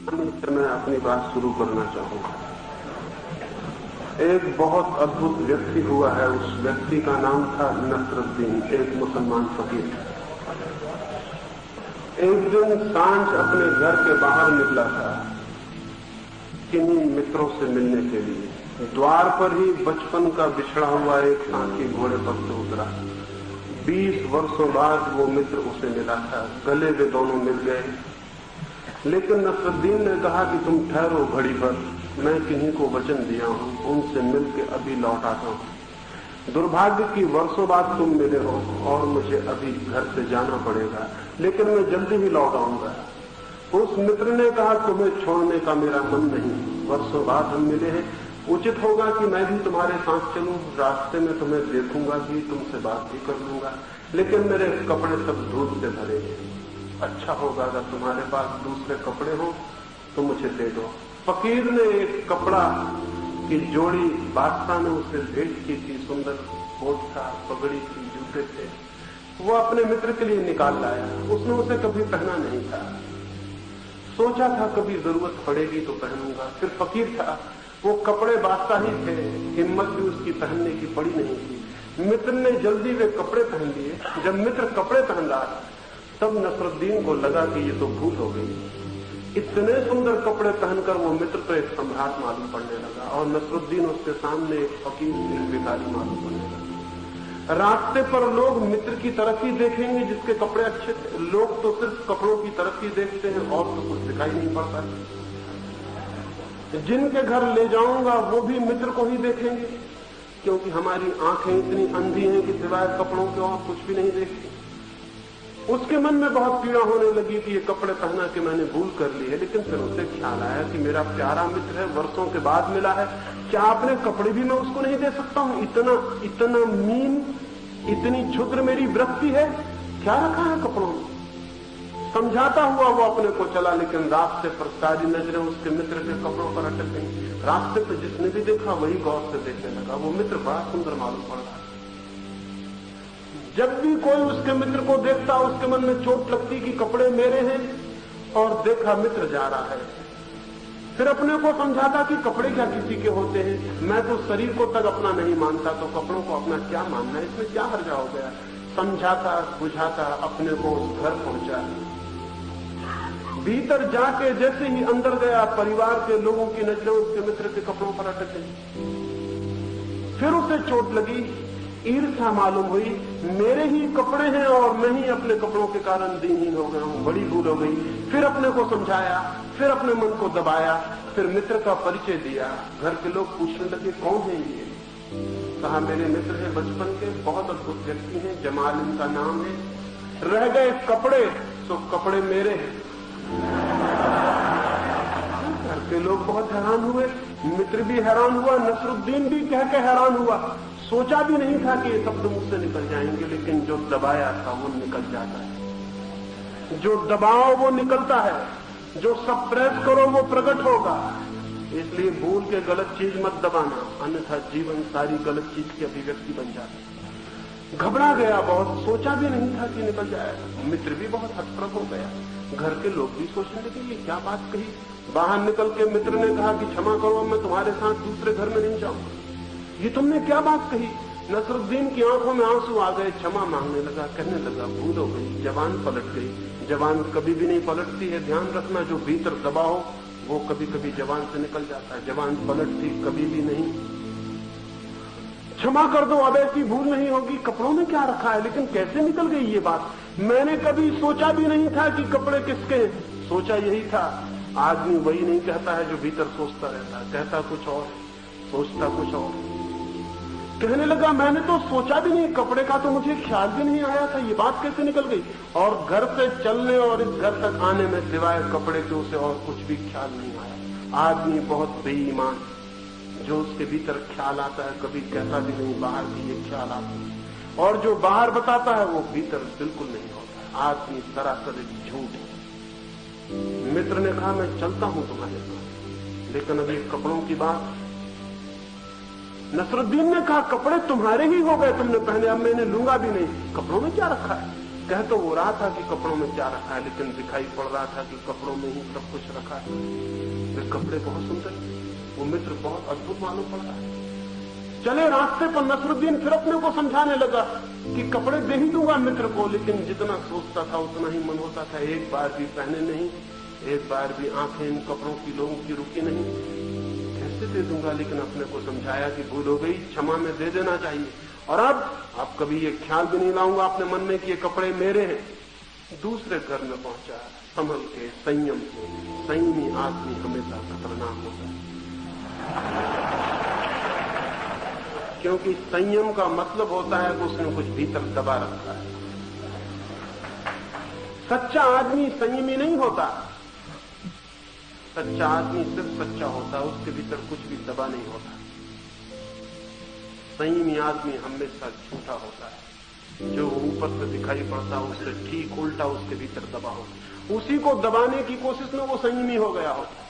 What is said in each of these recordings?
मैं अपनी बात शुरू करना चाहूंगा। एक बहुत अद्भुत व्यक्ति हुआ है, उस व्यक्ति का नाम था नसरुद्दीन, एक मुसलमान फकीर। एक दिन सांझ अपने घर के बाहर निकला था किन्हीं मित्रों से मिलने के लिए। द्वार पर ही बचपन का बिछड़ा हुआ एक साथी घोड़े पर से उतरा। 20 वर्षों बाद वो मित्र उसे मिला था, गले वे दोनों मिल गए। लेकिन नसरुद्दीन ने कहा कि तुम ठहरो घड़ी पर, मैं किन्हीं को वचन दिया हूं, उनसे मिलके अभी लौट आता हूं। दुर्भाग्य की वर्षों बाद तुम मिले हो और मुझे अभी घर से जाना पड़ेगा, लेकिन मैं जल्दी ही लौट आऊंगा। उस मित्र ने कहा, तुम्हें छोड़ने का मेरा मन नहीं, वर्षों बाद हम मिले हैं, उचित होगा कि मैं भी तुम्हारे साथ चलूं। रास्ते में तुम्हें देखूंगा भी, तुमसे बात भी कर लूंगा, लेकिन मेरे कपड़े सब धूल से भरे हैं। अच्छा होगा अगर तुम्हारे पास दूसरे कपड़े हो तो मुझे दे दो। फकीर ने एक कपड़ा की जोड़ी बादशाह ने उसे भेंट की थी। सुंदर कोट था, पगड़ी थी, जूते थे। वो अपने मित्र के लिए निकाल लाया। उसने उसे कभी पहना नहीं था, सोचा था कभी जरूरत पड़ेगी तो पहनूंगा। फिर फकीर था, वो कपड़े बादशाही थे, हिम्मत भी उसकी पहनने की पड़ी नहीं थी। मित्र ने जल्दी वे कपड़े पहन लिए। जब मित्र कपड़े पहन रहा तब नसरुद्दीन को लगा कि ये तो भूल हो गई। इतने सुंदर कपड़े पहनकर वो मित्र तो एक सम्राट मालूम पड़ने लगा और नसरुद्दीन उसके सामने एक फकीर, एक भिखारी मालूम पड़ने लगा। रास्ते पर लोग मित्र की तरफ ही देखेंगे जिसके कपड़े अच्छे थे। लोग तो सिर्फ कपड़ों की तरफ ही देखते हैं और तो कुछ दिखाई नहीं पड़ता। जिनके घर ले जाऊंगा वो भी मित्र को ही देखेंगे, क्योंकि हमारी आंखें इतनी अंधी हैं कि सिवाय कपड़ों के और कुछ भी नहीं देखती। उसके मन में बहुत पीड़ा होने लगी कि ये कपड़े पहना के मैंने भूल कर ली है। लेकिन फिर उसे ख्याल आया कि मेरा प्यारा मित्र है, वर्षों के बाद मिला है, क्या अपने कपड़े भी मैं उसको नहीं दे सकता हूं? इतना मीन, इतनी क्षुद्र मेरी वृत्ति है, क्या रखा है कपड़ों में? समझाता हुआ वो अपने को चला, लेकिन रास्ते पर सारी नजरें उसके मित्र के कपड़ों पर अटक गई। रास्ते पर जिसने भी देखा वही गौर से देखने लगा। वो मित्र बड़ा सुंदर मालूम पड़ रहा। जब भी कोई उसके मित्र को देखता उसके मन में चोट लगती कि कपड़े मेरे हैं, और देखा मित्र जा रहा है। फिर अपने को समझाता कि कपड़े क्या किसी के होते हैं, मैं तो शरीर को तक अपना नहीं मानता, तो कपड़ों को अपना क्या मानना है, इसमें क्या हर्जा हो गया। समझाता बुझाता अपने को उस घर पहुंचा। भीतर जाके जैसे ही अंदर गया, परिवार के लोगों की नजरें उसके मित्र के कपड़ों पर अटक गई। फिर उसे चोट लगी, ईर्ष्या मालूम हुई, मेरे ही कपड़े हैं और मैं ही अपने कपड़ों के कारण दीनहीन हो गया हूं, बड़ी भूल हो गई। फिर अपने को समझाया, फिर अपने मन को दबाया, फिर मित्र का परिचय दिया। घर के लोग पूछने लगे, कौन है ये? कहा, मेरे मित्र हैं बचपन के, बहुत अद्भुत व्यक्ति हैं, जमाल इनका नाम है। रह गए कपड़े, तो कपड़े मेरे हैं। घर के लोग बहुत हैरान हुए, मित्र भी हैरान हुआ, नसरुद्दीन भी कह के हैरान हुआ। सोचा भी नहीं था कि ये शब्द मुझसे निकल जाएंगे, लेकिन जो दबाया था वो निकल जाता है। जो दबाओ वो निकलता है, जो सप्रेस करो वो प्रकट होगा। इसलिए भूल के गलत चीज मत दबाना, अन्यथा जीवन सारी गलत चीज की अभिव्यक्ति बन जाती। घबरा गया बहुत, सोचा भी नहीं था कि निकल जाएगा। मित्र भी बहुत हतप्रभ हो गया। घर के लोग भी सोचने लगे, ये क्या बात कही। बाहर निकल के मित्र ने कहा कि क्षमा करो, मैं तुम्हारे साथ दूसरे घर में नहीं जाऊंगा। ये तुमने क्या बात कही? नसरुद्दीन की आंखों में आंसू आ गए, क्षमा मांगने लगा, कहने लगा, भूल हो गई, जबान पलट गई। जबान कभी भी नहीं पलटती है, ध्यान रखना। जो भीतर दबाओ वो कभी कभी जबान से निकल जाता है, जबान पलटती कभी भी नहीं। क्षमा कर दो, अब ऐसी भूल नहीं होगी। कपड़ों में क्या रखा है, लेकिन कैसे निकल गई ये बात? मैंने कभी सोचा भी नहीं था कि कपड़े किसके। सोचा यही था, आदमी वही नहीं कहता है जो भीतर सोचता रहता है, कहता कुछ और, सोचता कुछ और। कहने लगा, मैंने तो सोचा भी नहीं, कपड़े का तो मुझे ख्याल भी नहीं आया था, ये बात कैसे निकल गई? और घर से चलने और इस घर तक आने में सिवाय कपड़े के उसे और कुछ भी ख्याल नहीं आया। आदमी बहुत बेईमान, जो उसके भीतर ख्याल आता है कभी कहता भी नहीं बाहर की ये ख्याल आता है, और जो बाहर बताता है वो भीतर बिल्कुल नहीं होता। आदमी सरासर झूठ है। मित्र ने कहा, मैं चलता हूं तुम्हारे साथ, लेकिन अभी कपड़ों की बात। नसरुद्दीन ने कहा, कपड़े तुम्हारे ही हो गए, तुमने पहने, अब मैंने लूंगा भी नहीं। कपड़ों में क्या रखा है? कह तो वो रहा था कि कपड़ों में क्या रखा है, लेकिन दिखाई पड़ रहा था कि कपड़ों में ही सब कुछ रखा है। वे कपड़े बहुत सुंदर, वो मित्र बहुत अद्भुत मालूम पड़ रहा है। चले रास्ते पर नसरुद्दीन फिर अपने को समझाने लगा कि कपड़े दे ही दूंगा मित्र को, लेकिन जितना सोचता था उतना ही मन होता था, एक बार भी पहने नहीं, एक बार भी आंखें इन कपड़ों की लोगों की रुकी नहीं, कैसे दे दूंगा। लेकिन अपने को समझाया कि भूल हो गई, क्षमा में दे देना चाहिए, और अब कभी ये ख्याल भी नहीं लाऊंगा अपने मन में कि ये कपड़े मेरे हैं। दूसरे घर में पहुंचा, संभल के, संयम से। संयमी आदमी हमेशा खतरनाक होता है, क्योंकि संयम का मतलब होता है कि उसने कुछ भीतर दबा रखा है। सच्चा आदमी संयमी नहीं होता, सच्चा आदमी सिर्फ सच्चा होता है, उसके भीतर कुछ भी दबा नहीं होता। संयमी आदमी हमेशा झूठा होता है, जो ऊपर से दिखाई पड़ता है उससे ठीक उल्टा उसके भीतर दबा होता, उसी को दबाने की कोशिश में वो संयमी हो गया होता है।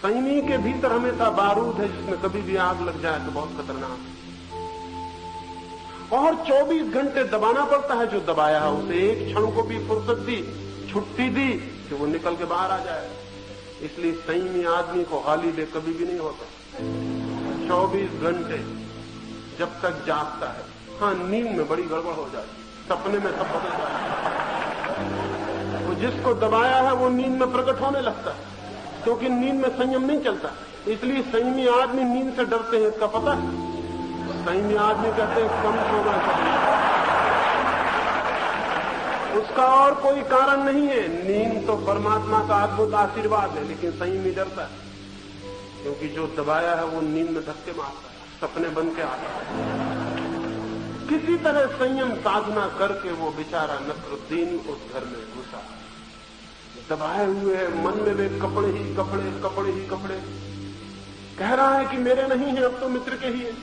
संयमी के भीतर हमेशा बारूद है, जिसमें कभी भी आग लग जाए तो बहुत खतरनाक है, और 24 घंटे दबाना पड़ता है जो दबाया है उसे। एक क्षण को भी फुर्सत दी, छुट्टी दी कि वो निकल के बाहर आ जाए। इसलिए संयमी आदमी को हॉलीडे कभी भी नहीं होता। 24 घंटे जब तक जागता है, हाँ नींद में बड़ी गड़बड़ हो जाती, सपने में सब बदल जाता है। वो जिसको दबाया है वो नींद में प्रकट होने लगता है, क्योंकि नींद में संयम नहीं चलता। इसलिए संयमी आदमी नींद से डरते हैं, इसका पता है। संयमी आदमी कहते हैं कम सोना चाहिए, उसका और कोई कारण नहीं है। नींद तो परमात्मा का अद्भुत आशीर्वाद है, लेकिन संयमी डरता है, क्योंकि जो दबाया है वो नींद में धक्के मारता है, सपने बन के आता है। किसी तरह संयम साधना करके वो बेचारा नसरुद्दीन उस घर में घुसा, दबाए हुए है मन में वे कपड़े ही कपड़े, कपड़े ही कपड़े। कह रहा है कि मेरे नहीं है, अब तो मित्र के ही है,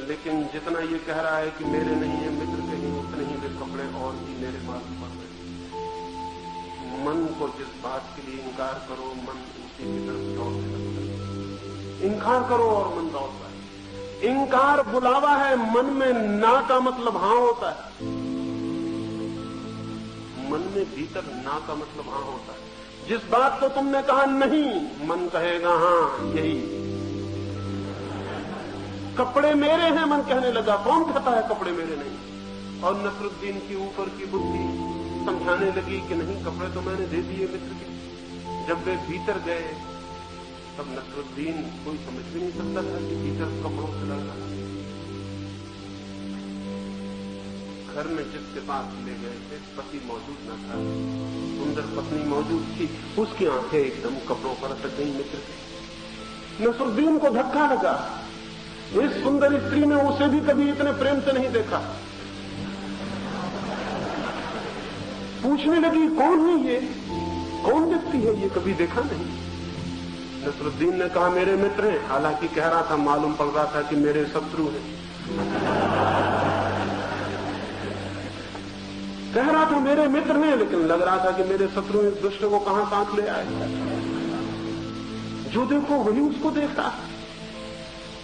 लेकिन जितना ये कह रहा है कि मेरे नहीं है, मित्र के ही, उतने ही वे कपड़े और भी मेरे पास पड़ गए। मन को जिस बात के लिए इंकार करो, मन उसी की तरफ दौड़ने लगता है। इंकार करो और मन दौड़ता है। इंकार बुलावा है, मन में ना का मतलब हां होता है। मन में भीतर ना का मतलब हां होता है। जिस बात को तुमने कहा नहीं, मन कहेगा हां यही। कपड़े मेरे हैं, मन कहने लगा। कौन कहता है कपड़े मेरे नहीं? और नसरुद्दीन की ऊपर की बुद्धि समझाने लगी कि नहीं, कपड़े तो मैंने दे दिए मित्र के। जब वे भीतर गए तब नसरुद्दीन कोई समझ भी नहीं सकता था कि भीतर कपड़ों से लड़ रहा। घर में जिसके पास ले गए थे पति मौजूद न था, सुंदर पत्नी मौजूद थी, उसकी आंखें एकदम कपड़ों पर अटक गई मित्र के। नसरुद्दीन को धक्का लगा, इस सुंदर स्त्री ने उसे भी कभी इतने प्रेम से नहीं देखा। पूछने लगी कौन है ये, कौन व्यक्ति है ये, कभी देखा नहीं। नसरुद्दीन ने कहा मेरे मित्र हैं, हालांकि कह रहा था, मालूम पड़ रहा था कि मेरे शत्रु हैं। कह रहा था मेरे मित्र हैं, लेकिन लग रहा था कि मेरे शत्रु इस दुष्ट को कहां साथ ले आए। जो देखो वही उसको देखता,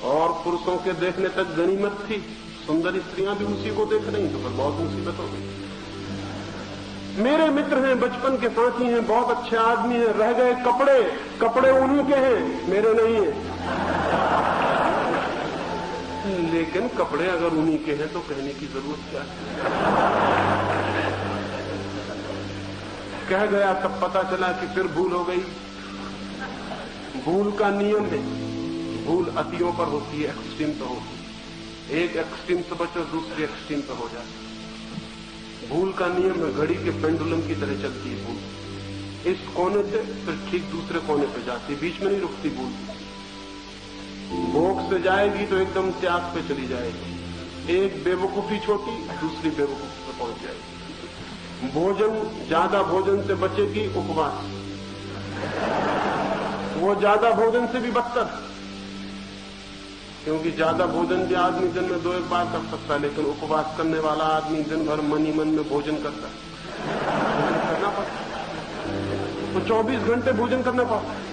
और पुरुषों के देखने तक गनीमत थी, सुंदर स्त्रियां भी उसी को देख रही, तो फिर बहुत मुसीबत हो गई। मेरे मित्र हैं, बचपन के साथी हैं, बहुत अच्छे आदमी हैं, रह गए कपड़े, कपड़े उन्हीं के हैं, मेरे नहीं हैं। लेकिन कपड़े अगर उन्हीं के हैं तो कहने की जरूरत क्या है। कह गया, तब पता चला कि फिर भूल हो गई। भूल का नियम है, भूल अतियों पर होती है, एक्सट्रीम पर होती है। एक एक्सट्रीम से बचो, दूसरी एक्सट्रीम पर हो जाती है। भूल का नियम है, घड़ी के पेंडुलम की तरह चलती है भूल। इस कोने से फिर ठीक दूसरे कोने पर जाती है, बीच में नहीं रुकती भूल। भोग से जाएगी तो एकदम त्याग पे चली जाएगी। एक बेवकूफी छोटी, दूसरी बेवकूफी पे पहुंच जाएगी। भोजन, ज्यादा भोजन से बचेगी उपवास, वो ज्यादा भोजन से भी बदतर, क्योंकि ज्यादा भोजन भी आदमी दिन में 2-1 बार कर सकता है, लेकिन उपवास करने वाला आदमी दिन भर मन ही मन में भोजन करता है, करना पड़ता है, तो 24 घंटे भोजन करना पड़ता है।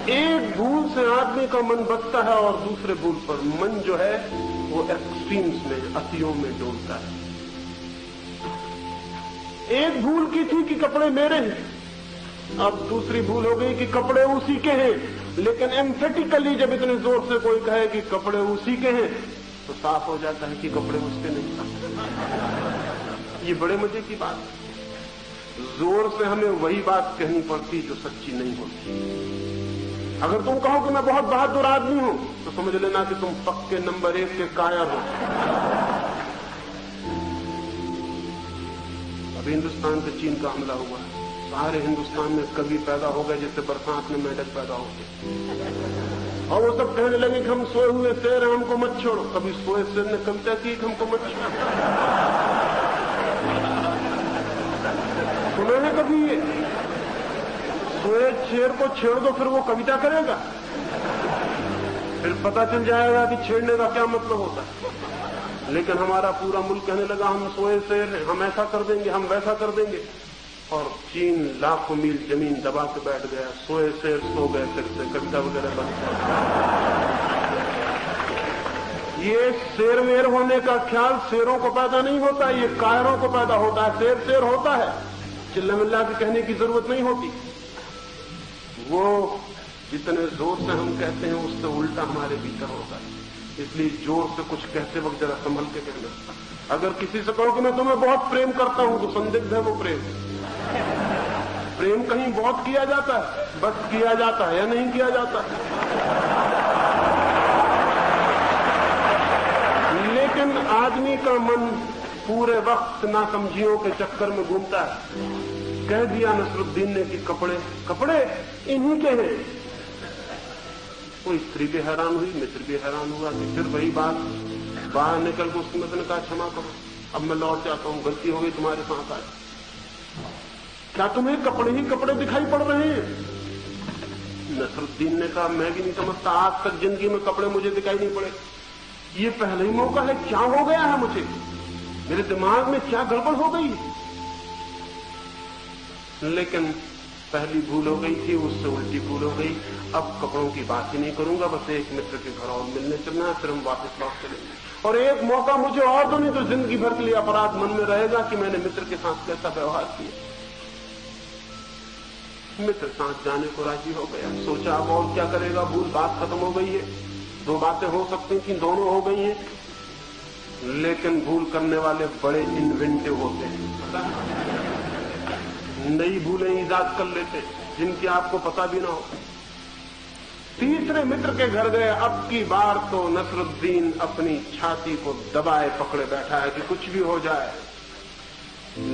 एक भूल से आदमी का मन बचता है, और दूसरे भूल पर मन जो है वो एक्सट्रीम्स में, अतियों में डोलता है। एक भूल की थी कि कपड़े मेरे हैं, अब दूसरी भूल हो गई कि कपड़े उसी के हैं। लेकिन एम्फेटिकली जब इतने जोर से कोई कहे कि कपड़े उसी के हैं तो साफ हो जाता है कि कपड़े उसके नहीं। ये बड़े मजे की बात है। जोर से हमें वही बात कहनी पड़ती जो सच्ची नहीं होती। अगर तुम कहो कि मैं बहुत बहादुर आदमी हूं तो समझ लेना कि तुम पक्के नंबर 1 के कायर हो। अभी हिंदुस्तान पे चीन का हमला हुआ है, सारे हिंदुस्तान में कवि पैदा हो गए जैसे बरसात में मेढक पैदा हो गए, और वो सब कहने लगे कि हम सोए हुए शेर हैं, हमको मत छोड़ो। कभी सोए शेर ने कविता की कि हमको मत छोड़ो? सुना है कभी ये? सोए शेर को छेड़ दो फिर वो कविता करेगा, फिर पता चल जाएगा कि छेड़ने का क्या मतलब होता है। लेकिन हमारा पूरा मुल्क कहने लगा हम सोए शेर हैं, हम ऐसा कर देंगे, हम वैसा कर देंगे। और चीन लाखों मील जमीन दबा के बैठ गया, सोए शेर सो गए, फिर से कविता वगैरह बन गया। ये शेर वेर होने का ख्याल शेरों को पैदा नहीं होता, ये कायरों को पैदा होता है। शेर शेर होता है, चिल्ला मिल्ला के कहने की जरूरत नहीं होती। वो जितने जोर से हम कहते हैं उससे उल्टा हमारे भीतर होता है। इसलिए जोर से कुछ कहते वक्त जरा संभल के कहना। अगर किसी से कहो कि मैं तुम्हें बहुत प्रेम करता हूं तो संदिग्ध है वो प्रेम। प्रेम कहीं बहुत किया जाता है, बस किया जाता है या नहीं किया जाता। लेकिन आदमी का मन पूरे वक्त नासमझियों के चक्कर में घूमता है। कह दिया नसरुद्दीन ने कि कपड़े कपड़े इन्हीं के हैं। कोई स्त्री भी हैरान हुई, मित्र भी हैरान हुआ कि फिर वही बात बाहर निकल के उसने मैंने कहा क्षमा करो, अब मैं लौट जाता हूं, गलती हो गई तुम्हारे साथ आज। क्या तुम्हें कपड़े ही कपड़े दिखाई पड़ रहे हैं? नसरुद्दीन ने कहा मैं भी नहीं समझता, आज तक जिंदगी में कपड़े मुझे दिखाई नहीं पड़े। ये पहला ही मौका है, क्या हो गया है मुझे? मेरे दिमाग में क्या गड़बड़ हो गई? लेकिन पहली भूल हो गई थी, उससे उल्टी भूल हो गई। अब कपड़ों की बात ही नहीं करूंगा, बस एक मित्र के घर और मिलने चलना है, फिर हम वापस लौट चलेंगे। और एक मौका मुझे और तो नहीं तो जिंदगी भर के लिए अपराध मन में रहेगा कि मैंने मित्र के साथ कैसा व्यवहार किया। मित्र साथ जाने को राजी हो गया। सोचा अब और क्या करेगा, भूल बात खत्म हो गई है। दो बातें हो सकती थी, दोनों हो गई हैं। लेकिन भूल करने वाले बड़े इन्वेंटिव होते हैं, नई भूलें ईजाद कर लेते जिनकी आपको पता भी ना हो। तीसरे मित्र के घर गए। अब की बार तो नसरुद्दीन अपनी छाती को दबाए पकड़े बैठा है कि कुछ भी हो जाए।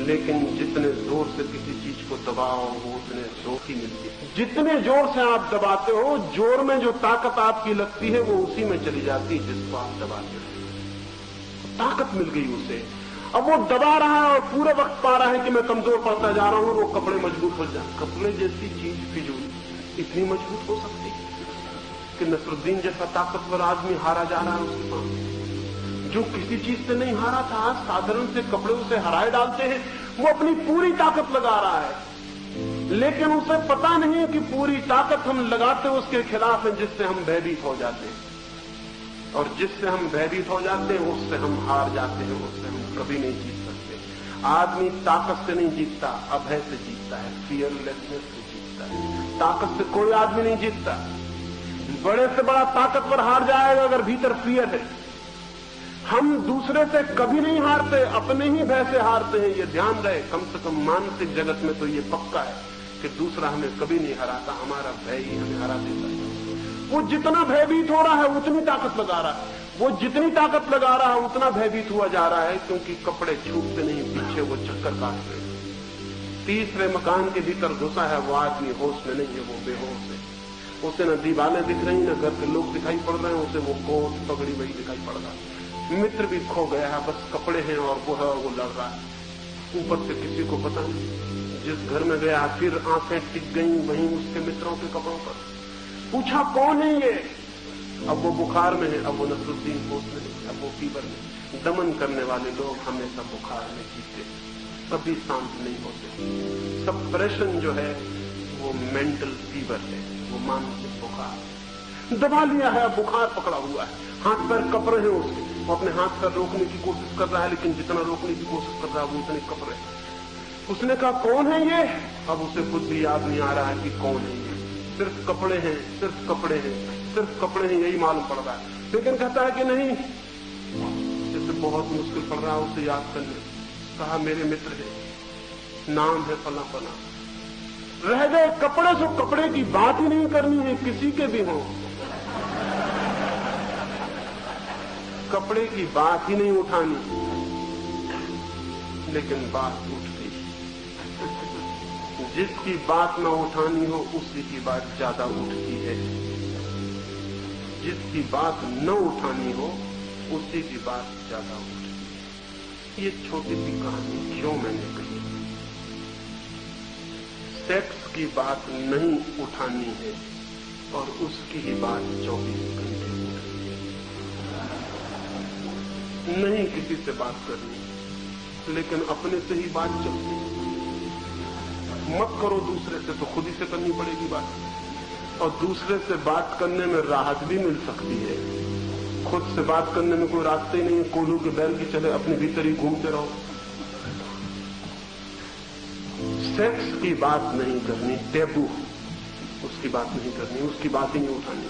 लेकिन जितने जोर से किसी चीज को दबाओ वो उतने जोर की मिलती है। जितने जोर से आप दबाते हो, जोर में जो ताकत आपकी लगती है वो उसी में चली जाती है जिसको आप दबाते हो। ताकत मिल गई उसे, अब वो दबा रहा है और पूरे वक्त पा रहा है कि मैं कमजोर पड़ता जा रहा हूं। वो कपड़े मजबूत हो जाए। कपड़े जैसी चीज फिजूल इतनी मजबूत हो सकती है कि नसरुद्दीन जैसा ताकतवर आदमी हारा जा रहा है उसके सामने। जो किसी चीज से नहीं हारा था, आज साधारण से कपड़े उसे हराए डालते हैं। वो अपनी पूरी ताकत लगा रहा है, लेकिन उसे पता नहीं कि पूरी ताकत हम लगाते उसके खिलाफ है, जिससे हम भयभीत हो जाते हैं। और जिससे हम भयभीत हो जाते हैं उससे हम हार जाते हैं, उससे हम कभी नहीं जीत सकते। आदमी ताकत से नहीं जीतता, अभय से जीतता है, फियरलेसनेस से जीतता है। ताकत से कोई आदमी नहीं जीतता। बड़े से बड़ा ताकतवर हार जाएगा अगर भीतर फियर है। हम दूसरे से कभी नहीं हारते, अपने ही भय से हारते हैं। ये ध्यान रहे, कम से कम मानसिक जगत में तो ये पक्का है कि दूसरा हमें कभी नहीं हराता, हमारा भय ही हमें हरा देता है। वो जितना भयभीत हो रहा है उतनी ताकत लगा रहा है, वो जितनी ताकत लगा रहा है उतना भयभीत हुआ जा रहा है, क्योंकि कपड़े छूटते नहीं, पीछे वो चक्कर काट रहे हैं। तीसरे मकान के भीतर घुसा है वो आदमी, होश में नहीं है, वो बेहोश है। उसे न दीवारें दिख रही, न घर के लोग दिखाई पड़ रहे हैं, उसे वो कोट पगड़ी वही दिखाई पड़ रहा है। मित्र भी खो गया है, बस कपड़े हैं और वो है और वो लड़ रहा है। ऊपर से किसी को पता नहीं। जिस घर में गया फिर आंखें टिक गई वहीं उसके मित्रों के कपड़ों पर। पूछा कौन है ये? अब वो बुखार में है, अब वो नसरुद्दीन होश में नहीं, अब वो फीवर में। दमन करने वाले लोग हमेशा बुखार में जीते, कभी शांत नहीं होते। सप्रेशन जो है वो मेंटल फीवर है, वो मानसिक बुखार। दबा लिया है, बुखार पकड़ा हुआ है, हाथ पैर कप रहे हैं उसके। वो अपने हाथ पैर रोकने की कोशिश कर रहा है, लेकिन जितना रोकने की कोशिश कर रहा है वो उतने कप रहे हैं। उसने कहा कौन है ये? अब उसे खुद भी याद नहीं आ रहा है कि कौन है ये। सिर्फ कपड़े हैं, सिर्फ कपड़े हैं, सिर्फ कपड़े हैं, यही मालूम पड़ रहा है। लेकिन कहता है कि नहीं, इसे बहुत मुश्किल पड़ रहा है उसे याद करने। कहा मेरे मित्र है, नाम है फला फला। रह गए कपड़े, सो कपड़े की बात ही नहीं करनी है, किसी के भी हो, कपड़े की बात ही नहीं उठानी। लेकिन बात उठ गई। जिसकी बात न उठानी हो उसी की बात ज्यादा उठती है, जिसकी बात न उठानी हो उसी की बात ज्यादा उठती है। ये छोटी सी कहानी क्यों मैंने कही? सेक्स की बात नहीं उठानी है और उसकी ही बात 24 घंटे उठती है। नहीं किसी से बात करनी, लेकिन अपने से ही बात चलती है। मत करो दूसरे से, तो खुद ही से करनी पड़ेगी बात। और दूसरे से बात करने में राहत भी मिल सकती है। खुद से बात करने में कोई रास्ते ही नहीं है, कोल्हू के बैल की चले अपने भीतर ही घूमते रहो। सेक्स की बात नहीं करनी, टैबू, उसकी बात नहीं करनी, उसकी बात ही नहीं उठानी।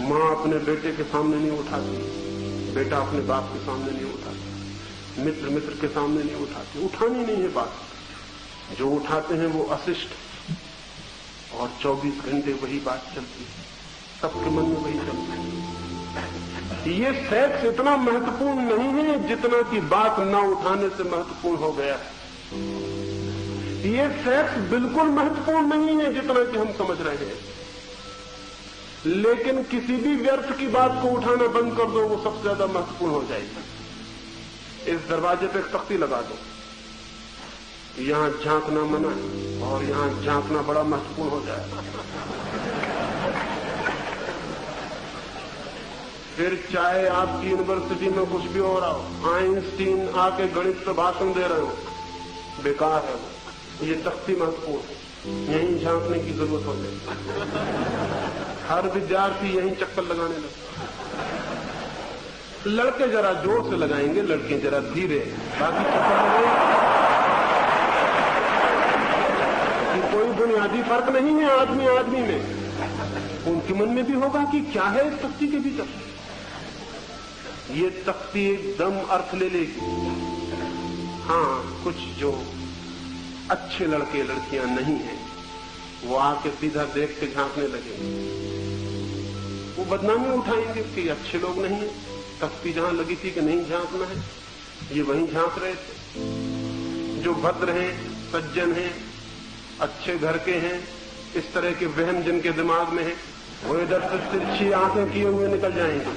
मां अपने बेटे के सामने नहीं उठाती, बेटा अपने बाप के सामने नहीं उठाता, मित्र मित्र के सामने नहीं उठाते। उठानी नहीं है बात। जो उठाते हैं वो अशिष्ट, और 24 घंटे वही बात चलती है, सबके मन में वही चलती है। ये सेक्स इतना महत्वपूर्ण नहीं है जितना कि बात न उठाने से महत्वपूर्ण हो गया है। ये सेक्स बिल्कुल महत्वपूर्ण नहीं है जितना कि हम समझ रहे हैं। लेकिन किसी भी व्यर्थ की बात को उठाना बंद कर दो, वो सबसे ज्यादा महत्वपूर्ण हो जाएगी। इस दरवाजे पे एक तख्ती लगा दो, यहां झांकना मना है और यहां झांकना बड़ा महत्वपूर्ण हो जाएगा। फिर चाहे आपकी यूनिवर्सिटी में कुछ भी हो रहा हो, आइंस्टीन आके गणित पे भाषण दे रहे हो, बेकार है वो। ये तख्ती महत्वपूर्ण है, यहीं झांकने की जरूरत हो जाएगी। हर विद्यार्थी यहीं चक्कर लगाने लगता। लड़के जरा जोर से लगाएंगे, लड़के जरा धीरे, बाकी चक्कर लगाएंगे। कोई बुनियादी फर्क नहीं है आदमी आदमी में। उनके मन में भी होगा कि क्या है इस तख्ती के भीतर। ये तख्ती एकदम अर्थ ले लेगी। हाँ, कुछ जो अच्छे लड़के लड़कियां नहीं हैं, वो आके सीधा देख के झांकने लगे, वो बदनामी उठाएंगे कि अच्छे लोग नहीं है। तख्ती जहां लगी थी कि नहीं झांकना है, ये वहीं झांक रहे थे। जो भद्र हैं, सज्जन हैं, अच्छे घर के हैं, इस तरह के वहम जिनके दिमाग में है, वो इधर से तिरछी आंखें किए हुए निकल जाएंगे।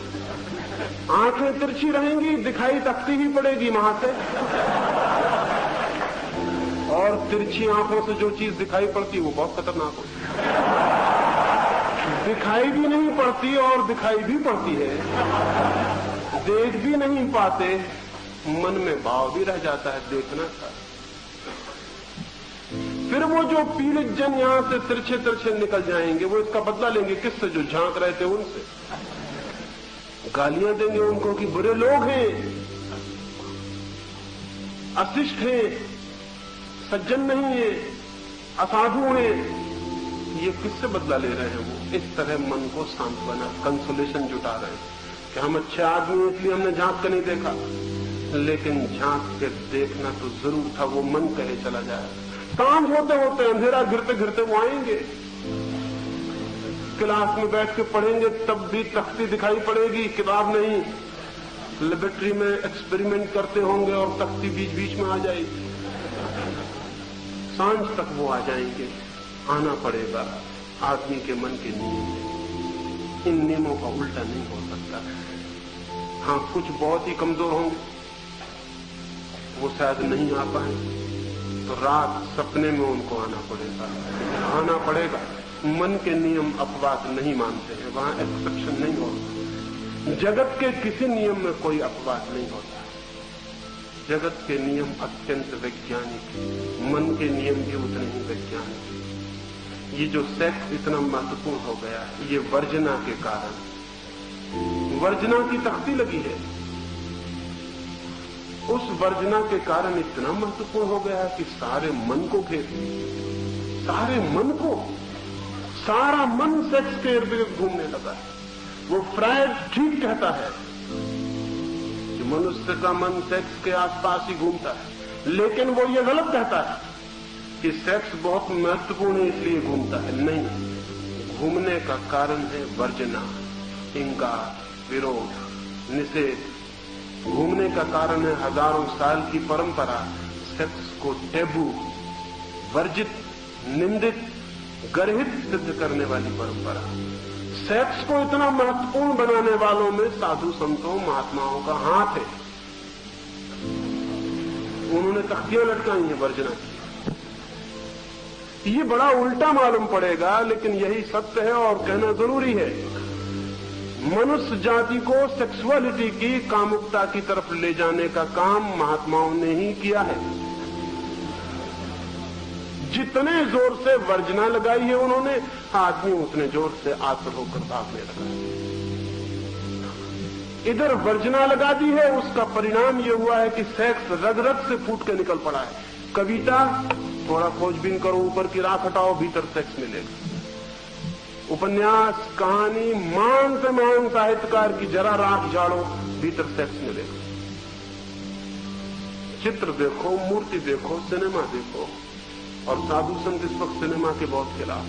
आंखें तिरछी रहेंगी, दिखाई तख्ती ही पड़ेगी वहां से। और तिरछी आंखों से जो चीज दिखाई पड़ती वो बहुत खतरनाक होती है। दिखाई भी नहीं पड़ती और दिखाई भी पड़ती है, देख भी नहीं पाते, मन में भाव भी रह जाता है देखना था। फिर वो जो पीड़ित जन यहां से तिरछे तिरछे निकल जाएंगे, वो इसका बदला लेंगे किससे? जो झांक रहे थे उनसे। गालियां देंगे उनको कि बुरे लोग हैं, अशिष्ट हैं, सज्जन नहीं है, असाधु हैं। ये किससे बदला ले रहे हैं? वो इस तरह मन को सांत्वना, कंसोलेशन जुटा रहे हैं कि हम अच्छे आदमी हैं इसलिए हमने झांक कर नहीं देखा। लेकिन झांक के देखना तो जरूर था, वो मन कहे चला जाएगा। शाम होते होते, अंधेरा गिरते गिरते वो आएंगे, क्लास में बैठ के पढ़ेंगे, तब भी तख्ती दिखाई पड़ेगी, किताब नहीं। लेबोरेटरी में एक्सपेरिमेंट करते होंगे और तख्ती बीच बीच में आ जाएगी। सांझ तक वो आ जाएंगे। आना पड़ेगा आदमी के मन के नियम। इन नियमों का उल्टा नहीं हो सकता। हाँ, कुछ बहुत ही कमजोर होंगे, वो शायद नहीं आ पाए, तो रात सपने में उनको आना पड़ेगा। मन के नियम अपवाद नहीं मानते हैं, वहां एक्सेप्शन नहीं होता। जगत के किसी नियम में कोई अपवाद नहीं होता। जगत के नियम अत्यंत वैज्ञानिक है, मन के नियम भी उतने ही वैज्ञानिक है। ये जो सेक्स इतना महत्वपूर्ण हो गया है, ये वर्जना के कारण। वर्जना की तख्ती लगी है, उस वर्जना के कारण इतना महत्वपूर्ण हो गया है कि सारे मन को घेर, सारे मन को, सारा मन सेक्स के इर्द गिर्द घूमने लगा है। वो फ्रायड ठीक कहता है कि मनुष्य का मन सेक्स के आसपास ही घूमता है, लेकिन वो ये गलत कहता है कि सेक्स बहुत महत्वपूर्ण है इसलिए घूमता है। नहीं, घूमने का कारण है वर्जना, इंकार, विरोध, निषेध। घूमने का कारण है हजारों साल की परंपरा, सेक्स को टैबू, वर्जित, निंदित, गर्हित सिद्ध करने वाली परंपरा। सेक्स को इतना महत्वपूर्ण बनाने वालों में साधु संतों महात्माओं का हाथ है। उन्होंने तख्तियां लटकाई हैं वर्जना की। ये बड़ा उल्टा मालूम पड़ेगा, लेकिन यही सत्य है और कहना जरूरी है। मनुष्य जाति को सेक्सुअलिटी की, कामुकता की तरफ ले जाने का काम महात्माओं ने ही किया है। जितने जोर से वर्जना लगाई है उन्होंने, आदमी उतने जोर से आतुर होकर भागने लगा। इधर वर्जना लगा दी है, उसका परिणाम यह हुआ है कि सेक्स रग रग से फूट के निकल पड़ा है। कविता, थोड़ा खोजबीन करो, ऊपर की राख हटाओ, भीतर सेक्स मिलेगा। उपन्यास, कहानी, महान से महान साहित्यकार की जरा राख झाड़ो, भीतर सेक्स मिलेगा। चित्र देखो, मूर्ति देखो, सिनेमा देखो, और साधु संत इस वक्त सिनेमा के बहुत खिलाफ,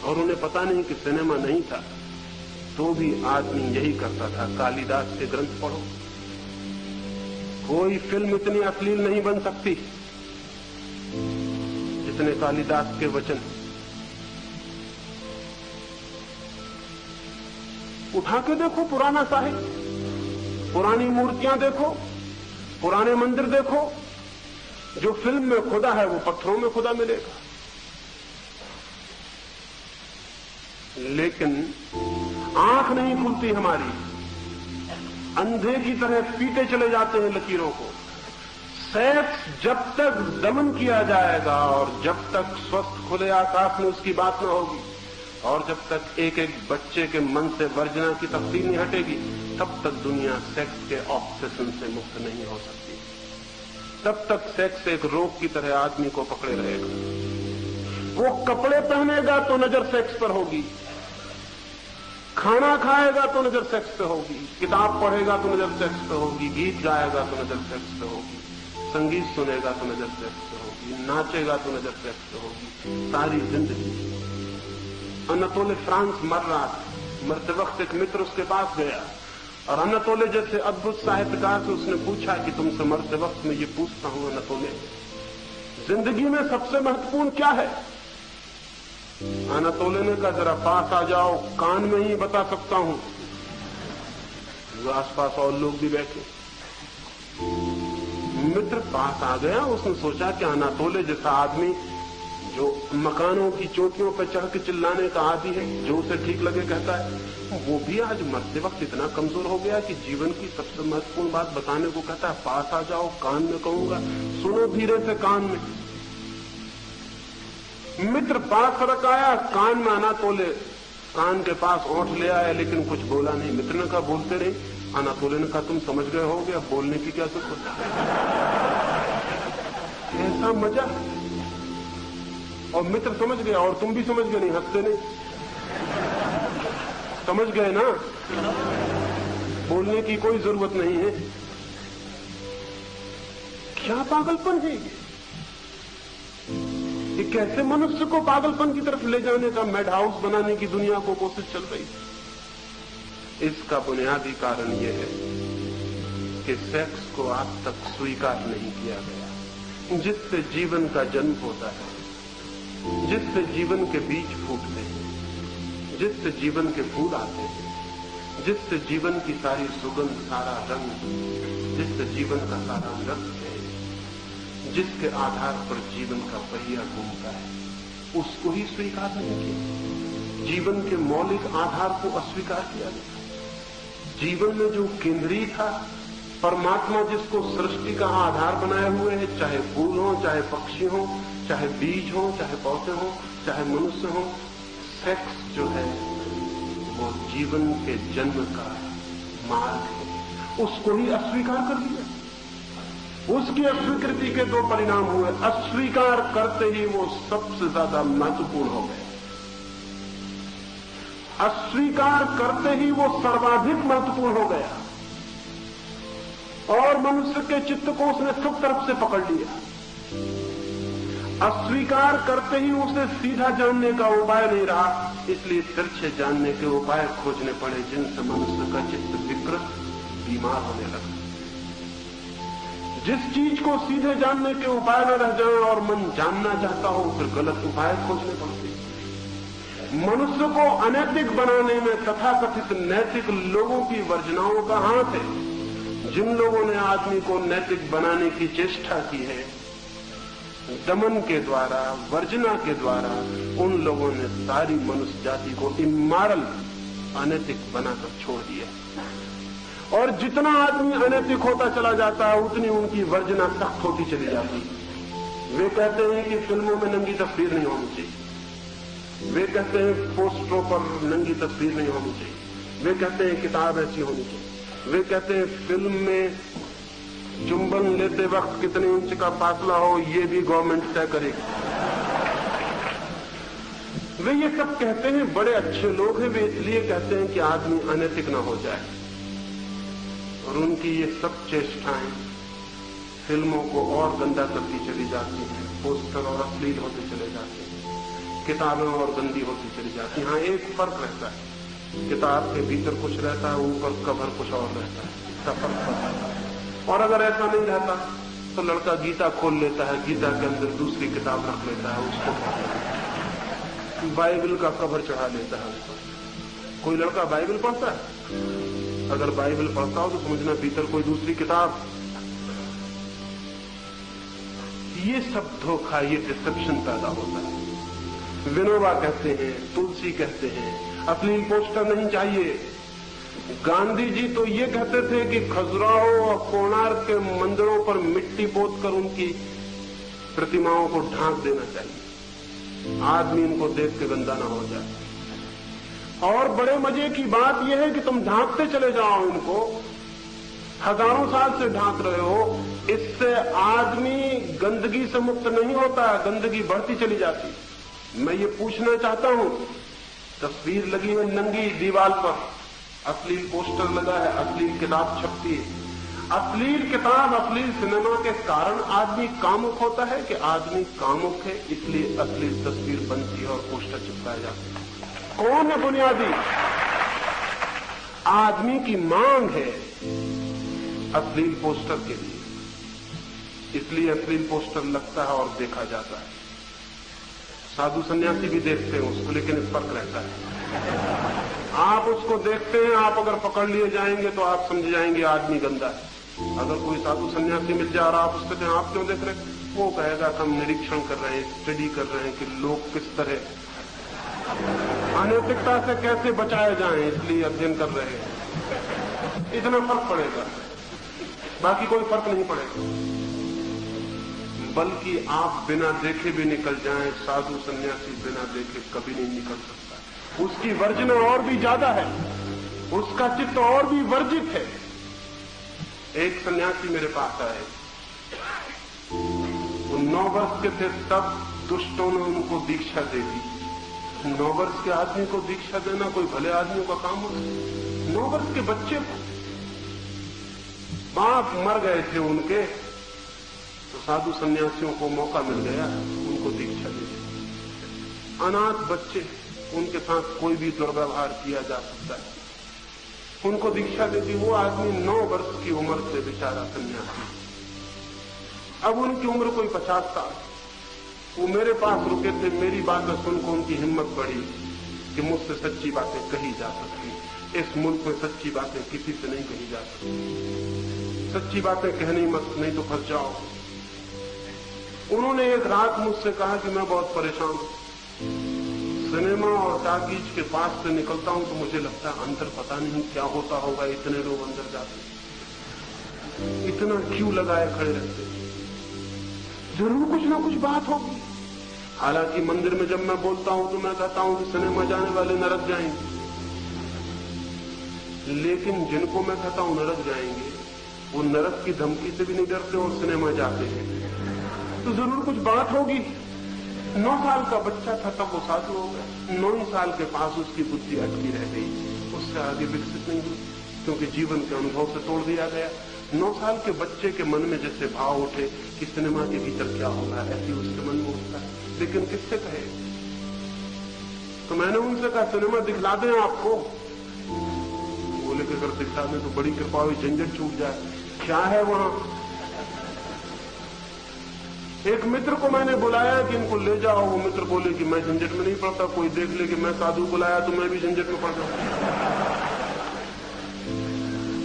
और उन्हें पता नहीं कि सिनेमा नहीं था, तो भी आदमी यही करता था। कालिदास के ग्रंथ पढ़ो, कोई फिल्म इतनी अश्लील नहीं बन सकती जितने कालिदास के वचन। उठा के देखो पुराना साहित्य, पुरानी मूर्तियां देखो, पुराने मंदिर देखो, जो फिल्म में खुदा है वो पत्थरों में खुदा मिलेगा। लेकिन आंख नहीं खुलती हमारी, अंधे की तरह पीते चले जाते हैं लकीरों को। सेक्स जब तक दमन किया जाएगा और जब तक स्वस्थ खुले आकाश में उसकी बात न होगी, और जब तक एक एक बच्चे के मन से वर्जना की तफसील नहीं हटेगी, तब तक दुनिया सेक्स के ऑब्सेशन से मुक्त नहीं हो सकती। तब तक सेक्स एक रोग की तरह आदमी को पकड़े रहेगा। वो कपड़े पहनेगा तो नजर सेक्स पर होगी, खाना खाएगा तो नजर सेक्स पे होगी, किताब पढ़ेगा तो नजर सेक्स पे होगी, गीत गाएगा तो नजर सेक्स पे होगी, संगीत सुनेगा तो नजर सेक्स पे होगी, नाचेगा तो नजर सेक्स पे होगी, सारी जिंदगी। अनतोले फ्रांस मर रहा था, मरते वक्त एक मित्र उसके पास गया और अनतोले जैसे अद्भुत साहित्यकार से उसने पूछा कि तुमसे मरते वक्त मैं ये पूछता हूं अनतोले, जिंदगी में सबसे महत्वपूर्ण क्या है? अनतोले ने कहा जरा पास आ जाओ, कान में ही बता सकता हूं। आसपास और लोग भी बैठे। मित्र पास आ गया, उसने सोचा कि अनतोले जैसा आदमी जो मकानों की चोटियों पर चढ़ के चिल्लाने का आदी है, जो उसे ठीक लगे कहता है, वो भी आज मरते वक्त इतना कमजोर हो गया कि जीवन की सबसे महत्वपूर्ण बात बताने को कहता है पास आ जाओ, कान में कहूंगा, सुनो धीरे से कान में। मित्र पास सरक आया, कान में अनतोले कान के पास ओंठ ले आया, लेकिन कुछ बोला नहीं। मित्र ने कहा बोलते रही। अनतोले ने कहा तुम समझ गए होगे, अब बोलने की क्या जरूरत है? ऐसा मजा। और मित्र समझ गया और तुम भी समझ गए, नहीं हंसते नहीं, समझ गए ना, बोलने की कोई जरूरत नहीं है। क्या पागलपन है ये? कैसे मनुष्य को पागलपन की तरफ ले जाने का, मैड हाउस बनाने की दुनिया को कोशिश चल रही है। इसका बुनियादी कारण यह है कि सेक्स को आज तक स्वीकार नहीं किया गया, जिससे जीवन का जन्म होता है, जिससे जीवन के बीज फूटते हैं, जिससे जीवन के फूल आते हैं, जिससे जीवन की सारी सुगंध, सारा रंग, जिससे जीवन का सारा रस है, जिसके आधार पर जीवन का पहिया घूमता है, उसको ही स्वीकार नहीं किया। जीवन के मौलिक आधार को अस्वीकार किया गया। जीवन में जो केंद्रीय था, परमात्मा जिसको सृष्टि का आधार बनाए हुए है, चाहे फूल हो, चाहे पक्षी हो, चाहे बीज हो, चाहे पौधे हो, चाहे मनुष्य हो, सेक्स जो है वो जीवन के जन्म का मार्ग है। उसको ही अस्वीकार कर दिया। उसकी अस्वीकृति के दो परिणाम हुए। अस्वीकार करते ही वो सबसे ज्यादा महत्वपूर्ण हो गया। अस्वीकार करते ही वो सर्वाधिक महत्वपूर्ण हो गया और मनुष्य के चित्त को उसने सब तरफ से पकड़ लिया। अस्वीकार करते ही उसे सीधा जानने का उपाय नहीं रहा, इसलिए तिरछे जानने के उपाय खोजने पड़े, जिनसे मनुष्य का चित्त विकृत बीमार होने लगा। जिस चीज को सीधे जानने के उपाय न रह जाए और मन जानना चाहता हो, फिर गलत उपाय खोजने पड़ते। मनुष्य को अनैतिक बनाने में तथाकथित नैतिक लोगों की वर्जनाओं का हाथ है। जिन लोगों ने आदमी को नैतिक बनाने की चेष्टा की है, दमन के द्वारा, वर्जना के द्वारा, उन लोगों ने सारी मनुष्य जाति को इमोरल, अनैतिक बनाकर छोड़ दिया। और जितना आदमी अनैतिक होता चला जाता है, उतनी उनकी वर्जना सख्त होती चली जाती है। वे कहते हैं कि फिल्मों में नंगी तस्वीर नहीं होनी चाहिए। वे कहते हैं पोस्टरों पर नंगी तस्वीर नहीं होनी चाहिए। वे कहते हैं किताब ऐसी होनी चाहिए। वे कहते हैं फिल्म में चुंबन लेते वक्त कितने इंच का फासला हो, ये भी गवर्नमेंट तय करेगी। वे ये सब कहते हैं, बड़े अच्छे लोग हैं। वे इसलिए कहते हैं कि आदमी अनैतिक न हो जाए। और उनकी ये सब चेष्टाएं फिल्मों को और गंदा करती चली जाती हैं। पोस्टर और अश्लील होते चले जाते हैं, किताबें और गंदी होती चली जाती हैं। हाँ, एक फर्क रहता है, किताब के भीतर कुछ रहता है, ऊपर कवर कुछ और रहता है, इसका फर्क पड़ता है। और अगर ऐसा नहीं रहता तो लड़का गीता खोल लेता है, गीता के अंदर दूसरी किताब रख लेता है, उसको बाइबल का कवर चढ़ा लेता है उस पर। कोई लड़का बाइबल पढ़ता है? अगर बाइबल पढ़ता हो तो समझना भीतर कोई दूसरी किताब। ये सब धोखा, ये डिसेप्शन पैदा होता है। विनोबा कहते हैं, तुलसी कहते हैं, अश्लील पोस्टर नहीं चाहिए। गांधी जी तो ये कहते थे कि खजुराहो और कोणार्क के मंदिरों पर मिट्टी पोतकर उनकी प्रतिमाओं को ढांक देना चाहिए, आदमी इनको देख के गंदा ना हो जाए। और बड़े मजे की बात यह है कि तुम ढांकते चले जाओ इनको, हजारों साल से ढांक रहे हो, इससे आदमी गंदगी से मुक्त नहीं होता, गंदगी बढ़ती चली जाती। मैं ये पूछना चाहता हूं, तस्वीर लगी है नंगी दीवार पर, अश्लील पोस्टर लगा है, अश्लील किताब छपती है। अश्लील किताब, अश्लील सिनेमा के कारण आदमी कामुक होता है कि आदमी कामुक है इसलिए अश्लील तस्वीर बनती है और पोस्टर चिपकाए जाते हैं? कौन है बुनियादी? आदमी की मांग है अश्लील पोस्टर के लिए, इसलिए अश्लील पोस्टर लगता है और देखा जाता है। साधु सन्यासी भी देखते हैं उसको, लेकिन इस फर्क रहता है। आप उसको देखते हैं, आप अगर पकड़ लिए जाएंगे तो आप समझ जाएंगे आदमी गंदा है। अगर कोई साधु सन्यासी मिल जा रहा, आप उससे कहें आप क्यों देख रहे हैं, वो कहेगा कि हम निरीक्षण कर रहे हैं, स्टडी कर रहे हैं कि लोग किस तरह अनैतिकता से कैसे बचाए जाएं, इसलिए अध्ययन कर रहे हैं। इतना फर्क पड़ेगा, बाकी कोई फर्क नहीं पड़ेगा। बल्कि आप बिना देखे भी निकल जाएं, साधु सन्यासी बिना देखे कभी नहीं निकल सकता। उसकी वर्जना और भी ज्यादा है, उसका चित्त और भी वर्जित है। एक सन्यासी मेरे पास आए, वो 9 वर्ष के थे तब दुष्टों ने उनको दीक्षा दे दी। 9 वर्ष के आदमी को दीक्षा देना कोई भले आदमियों का काम होता है? 9 वर्ष के बच्चे को, बाप मर गए थे उनके, तो साधु सन्यासियों को मौका मिल गया, उनको दीक्षा दे दी। अनाथ बच्चे, उनके साथ कोई भी दुर्व्यवहार किया जा सकता है, उनको दीक्षा दे दी। वो आदमी 9 वर्ष की उम्र से बेचारा सन्यासी, अब उनकी उम्र कोई 50 साल। वो मेरे पास रुके थे, मेरी बातें सुनकर उनकी हिम्मत बढ़ी कि मुझसे सच्ची बातें कही जा सकती। इस मुल्क में सच्ची बातें किसी से नहीं कही जा सकती, सच्ची बातें कहनी मत, नहीं तो फंस जाओ। उन्होंने एक रात मुझसे कहा कि मैं बहुत परेशान हूं, सिनेमा और टाकीज के पास से निकलता हूं तो मुझे लगता है अंदर पता नहीं क्या होता होगा, इतने लोग अंदर जाते, इतना क्यों लगाए खड़े रहते, जरूर कुछ ना कुछ बात होगी। हालांकि मंदिर में जब मैं बोलता हूं तो मैं कहता हूं कि सिनेमा जाने वाले नरक जाएंगे, लेकिन जिनको मैं कहता हूं नरक जाएंगे, वो नरक की धमकी से भी नहीं डरते और सिनेमा जाते हैं। तो जरूर कुछ बात होगी। 9 साल का बच्चा था तब वो साधु हो गया। 9 साल के पास उसकी बुद्धि अटकी रह गई, उससे आगे विकसित नहीं हुई, क्योंकि जीवन के अनुभव से तोड़ दिया गया। 9 साल के बच्चे के मन में जैसे भाव उठे कि सिनेमा के भीतर क्या होगा, ऐसी उसके मन में उठता है। लेकिन किससे कहे? तो मैंने उनसे कहा सिनेमा दिखला दें आपको। बोले कि अगर दिखला दें तो बड़ी कृपा हुई, झंझट छूट जाए। क्या है वहां? एक मित्र को मैंने बुलाया कि इनको ले जाओ। वो मित्र बोले कि मैं झंझट में नहीं पड़ता, कोई देख ले कि मैं साधु बुलाया तो मैं भी झंझट में पड़ जाऊं।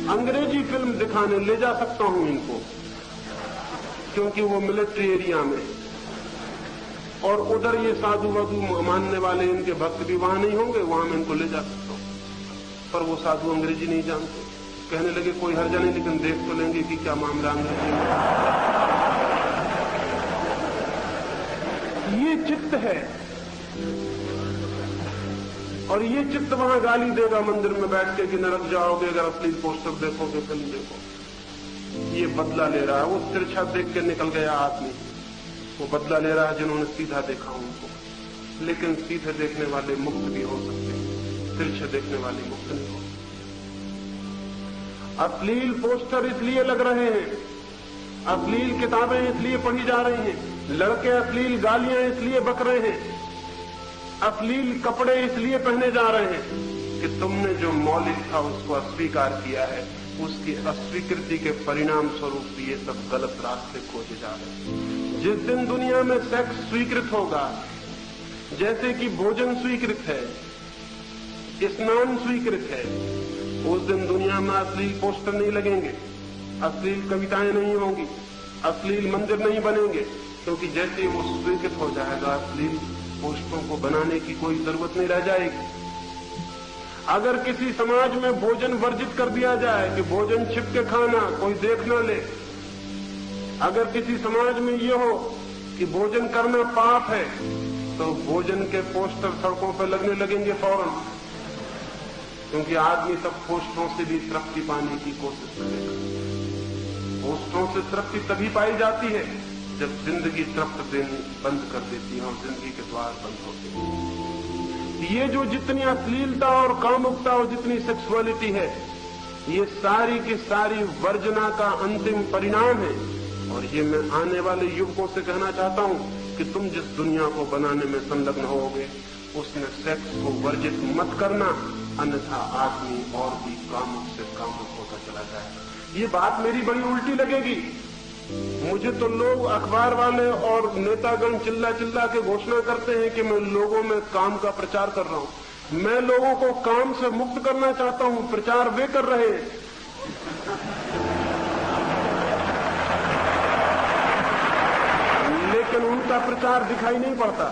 अंग्रेजी फिल्म दिखाने ले जा सकता हूं इनको, क्योंकि वो मिलिट्री एरिया में, और उधर ये साधु वाधु मानने वाले इनके भक्त भी वहां नहीं होंगे, वहां मैं इनको ले जा सकता हूं। पर वो साधु अंग्रेजी नहीं जानते। कहने लगे कोई हर्जा नहीं, लेकिन देख तो लेंगे कि क्या मामला अंग्रेजी में। ये चित्त है, और ये चित्त वहां गाली देगा मंदिर में बैठ के कि नरक जाओगे अगर अश्लील पोस्टर देखोगे, फिल्म देखो। ये बदला ले रहा है। वो तिरछा देख के निकल गया आदमी, वो बदला ले रहा है जिन्होंने सीधा देखा उनको। लेकिन सीधे देखने वाले मुक्त भी हो सकते हैं, तिरछे देखने वाले मुक्त नहीं हो। अश्लील पोस्टर इसलिए लग रहे हैं, अश्लील किताबें इसलिए पढ़ी जा रही हैं, लड़के अश्लील गालियां इसलिए बक रहे हैं, अश्लील कपड़े इसलिए पहने जा रहे हैं कि तुमने जो मौलिक था उसको अस्वीकार किया है। उसकी अस्वीकृति के परिणाम स्वरूप ये सब गलत रास्ते खोजे जा रहे हैं। जिस दिन दुनिया में सेक्स स्वीकृत होगा, जैसे कि भोजन स्वीकृत है, स्नान स्वीकृत है, उस दिन दुनिया में अश्लील पोस्टर नहीं लगेंगे, अश्लील कविताएं नहीं होंगी, अश्लील मंदिर नहीं बनेंगे, क्योंकि जैसे ही वो स्वीकृत हो जाएगा अश्लील पोस्टरों को बनाने की कोई जरूरत नहीं रह जाएगी। अगर किसी समाज में भोजन वर्जित कर दिया जाए कि भोजन छिप के खाना, कोई देख न ले, अगर किसी समाज में ये हो कि भोजन करना पाप है, तो भोजन के पोस्टर सड़कों पर लगने लगेंगे फौरन, क्योंकि आदमी सब पोस्टरों से भी तृप्ति पाने की कोशिश करेगा। पोस्टरों से तृप्ति तभी पाई जाती है जब जिंदगी तृप्त देनी बंद कर देती है और जिंदगी के द्वार बंद होते हैं। ये जो जितनी अश्लीलता और कामुकता और जितनी सेक्सुअलिटी है, ये सारी की सारी वर्जना का अंतिम परिणाम है। और ये मैं आने वाले युवकों से कहना चाहता हूं कि तुम जिस दुनिया को बनाने में संलग्न होगे, उसमें सेक्स को वर्जित मत करना, अन्यथा आदमी और भी कामुक से कामुक होता चला जाएगा। ये बात मेरी बड़ी उल्टी लगेगी। मुझे तो लोग, अखबार वाले और नेतागण चिल्ला चिल्ला के घोषणा करते हैं कि मैं लोगों में काम का प्रचार कर रहा हूं। मैं लोगों को काम से मुक्त करना चाहता हूं, प्रचार वे कर रहे हैं। लेकिन उनका प्रचार दिखाई नहीं पड़ता,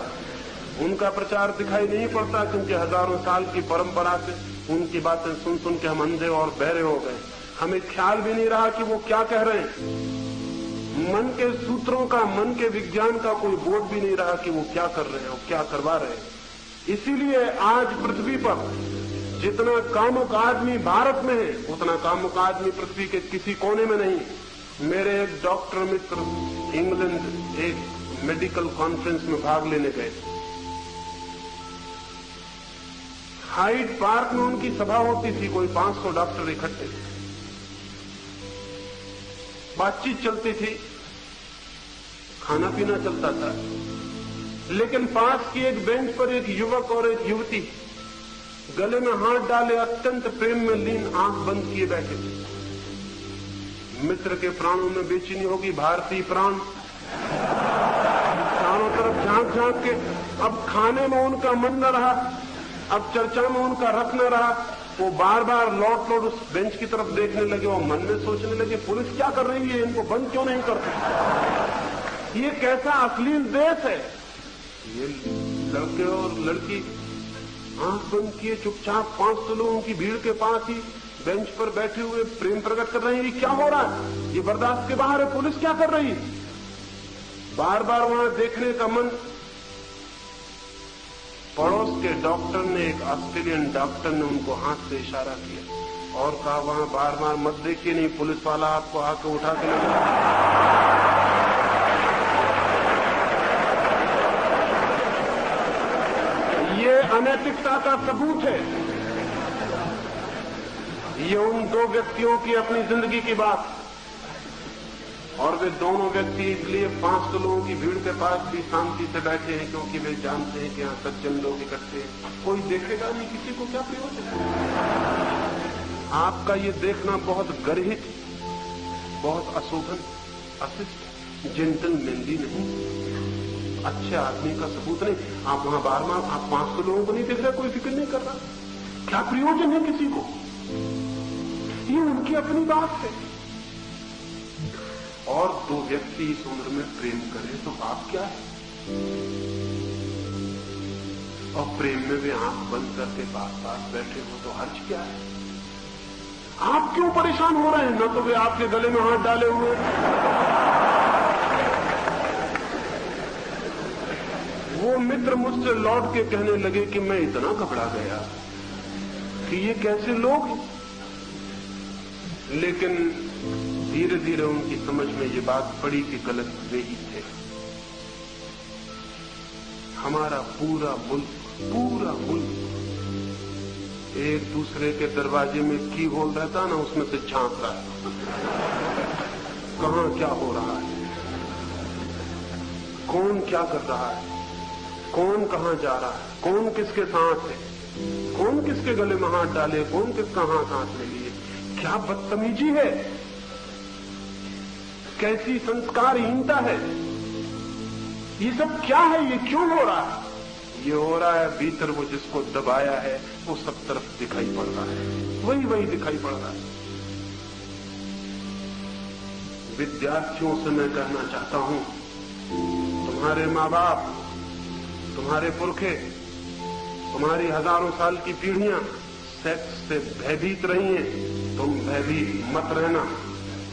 उनका प्रचार दिखाई नहीं पड़ता, क्योंकि हजारों साल की परंपरा से उनकी बातें सुन सुन के हम अंधे और बहरे हो गए। हमें ख्याल भी नहीं रहा कि वो क्या कह रहे हैं। मन के सूत्रों का, मन के विज्ञान का कोई बोध भी नहीं रहा कि वो क्या कर रहे हैं और क्या करवा रहे हैं। इसीलिए आज पृथ्वी पर जितना कामुक आदमी भारत में है, उतना कामुक आदमी पृथ्वी के किसी कोने में नहीं। मेरे एक डॉक्टर मित्र इंग्लैंड एक मेडिकल कॉन्फ्रेंस में भाग लेने गए। हाइड पार्क में उनकी सभा होती थी, कोई 500 डॉक्टर इकट्ठे थे, बातचीत चलती थी, खाना पीना चलता था। लेकिन पास की एक बेंच पर एक युवक और एक युवती गले में हाथ डाले अत्यंत प्रेम में लीन, आंख बंद किए बैठे थे। मित्र के प्राणों में बेचैनी होगी, भारतीय प्राण चारों तरफ झांक झांक के। अब खाने में उनका मन न रहा, अब चर्चा में उनका रख न रहा। वो बार बार लौट लौट उस बेंच की तरफ देखने लगे और मन में सोचने लगे पुलिस क्या कर रही है, इनको बंद क्यों नहीं करती। ये कैसा अश्लील देश है। ये लड़के और लड़की आंख बंद किए चुपचाप 500 लोगों की भीड़ के पास ही बेंच पर बैठे हुए प्रेम प्रकट कर रहे हैं। ये क्या हो रहा है, ये बर्दाश्त के बाहर है, पुलिस क्या कर रही है। बार बार वहां देखने का मन। पड़ोस के डॉक्टर ने, एक ऑस्ट्रेलियन डॉक्टर ने उनको हाथ से इशारा किया और कहा वहां बार बार मत देखिए, नहीं पुलिस वाला आपको आके उठा के ले जाए। ये अनैतिकता का सबूत है। ये उन दो व्यक्तियों की अपनी जिंदगी की बात, और वे दोनों व्यक्ति इसलिए 500 लोगों की भीड़ के पास भी शांति से बैठे हैं क्योंकि वे जानते हैं कि यहां सज्जन लोग इकट्ठे हैं, कोई देखेगा नहीं, किसी को क्या प्रयोजन। आपका ये देखना बहुत गर्हित, बहुत अशोभन, अशिष्ट, जेंटलमैनली नहीं, अच्छे आदमी का सबूत नहीं। आप वहां बार बार आप 500 लोगों को नहीं देख रहे, कोई फिक्र नहीं कर रहा, क्या प्रयोजन है किसी को। ये उनकी अपनी बात है। और दो व्यक्ति इस उम्र में प्रेम करें तो पाप क्या है। और प्रेम में भी आंख बंद करके पास पास बैठे हो तो हर्ज क्या है। आप क्यों परेशान हो रहे हैं? न तो वे आपके गले में हाथ डाले हुए, वो मित्र मुझसे लौट के कहने लगे कि मैं इतना घबरा गया कि ये कैसे लोग हैं। लेकिन धीरे धीरे उनकी समझ में ये बात पड़ी कि गलत वे ही थे। हमारा पूरा मुल्क एक दूसरे के दरवाजे में की होल रहता ना, उसमें से झांक रहा है कहां क्या हो रहा है, कौन क्या कर रहा है, कौन कहां जा रहा है, कौन किसके साथ है, कौन किसके गले में हाथ डाले, कौन किसका हाथ हाथ में लिए। क्या बदतमीजी है, कैसी संस्कारहीनता है। ये सब क्या है, ये क्यों हो रहा है? ये हो रहा है भीतर वो जिसको दबाया है वो सब तरफ दिखाई पड़ रहा है, वही दिखाई पड़ रहा है। विद्यार्थियों से मैं कहना चाहता हूं, तुम्हारे माँ बाप, तुम्हारे पुरखे, तुम्हारी हजारों साल की पीढ़ियां सेक्स से भयभीत रही हैं, तुम भयभीत मत रहना।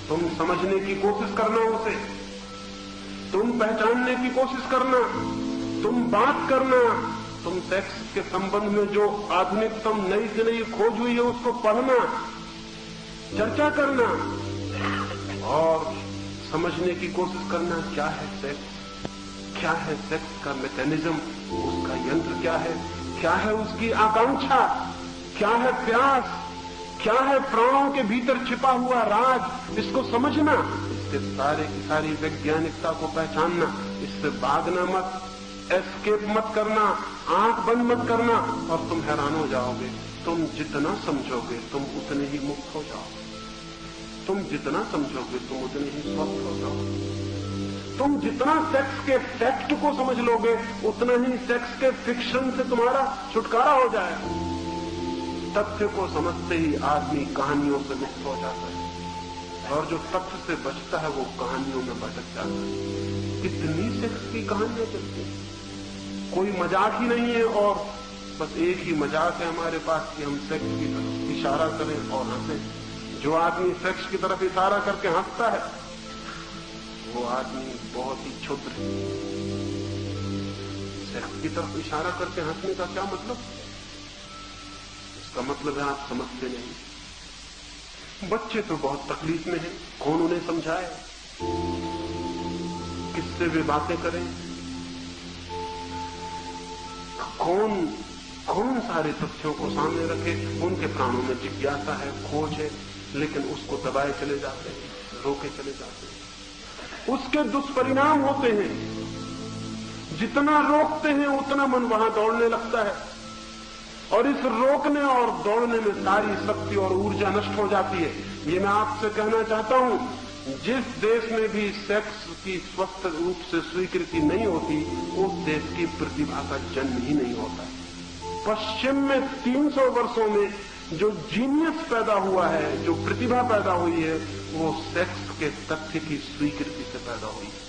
तुम समझने की कोशिश करना उसे, तुम पहचानने की कोशिश करना, तुम बात करना, तुम सेक्स के संबंध में जो आधुनिकतम नई से नई खोज हुई है उसको पढ़ना, चर्चा करना और समझने की कोशिश करना। क्या है सेक्स, क्या है सेक्स का मैकेनिज्म, उसका यंत्र क्या है उसकी आकांक्षा, क्या है प्यास, क्या है प्राणों के भीतर छिपा हुआ राज, इसको समझना, इसके सारे की सारी वैज्ञानिकता को पहचानना, इससे भागना मत, एस्केप मत करना, आंख बंद मत करना, और तुम हैरान हो जाओगे। तुम जितना समझोगे तुम उतने ही मुक्त हो जाओगे, तुम जितना समझोगे तुम उतने ही स्वस्थ हो जाओगे। तुम जितना सेक्स के फैक्ट को समझ लोगे उतना ही सेक्स के फिक्शन से तुम्हारा छुटकारा हो जाएगा। तथ्य को समझते ही आदमी कहानियों से मुक्त हो जाता है, और जो तथ्य से बचता है वो कहानियों में भटक जाता है। कितनी सेक्स की कहानियां चलती हैं, कोई मजाक ही नहीं है, और बस एक ही मजाक है हमारे पास कि हम सेक्स की तरफ इशारा करें और हंसें। जो आदमी सेक्स की तरफ इशारा करके हंसता है वो आदमी बहुत ही क्षुद्र है। सेक्स की तरफ इशारा करके हंसने का क्या मतलब? इसका मतलब है आप समझते नहीं। बच्चे तो बहुत तकलीफ में हैं, कौन उन्हें समझाए, किससे वे बातें करें, कौन सारे तथ्यों को सामने रखे। उनके प्राणों में जिज्ञासा है, खोज है, लेकिन उसको दबाए चले जाते हैं, रोके चले जाते हैं। उसके दुष्परिणाम होते हैं, जितना रोकते हैं उतना मन वहां दौड़ने लगता है, और इस रोकने और दौड़ने में सारी शक्ति और ऊर्जा नष्ट हो जाती है। ये मैं आपसे कहना चाहता हूं, जिस देश में भी सेक्स की स्वस्थ रूप से स्वीकृति नहीं होती उस देश की प्रतिभा का जन्म ही नहीं होता। पश्चिम में 300 वर्षों में जो जीनियस पैदा हुआ है, जो प्रतिभा पैदा हुई है, वो सेक्स के तथ्य की स्वीकृति से पैदा हुई है।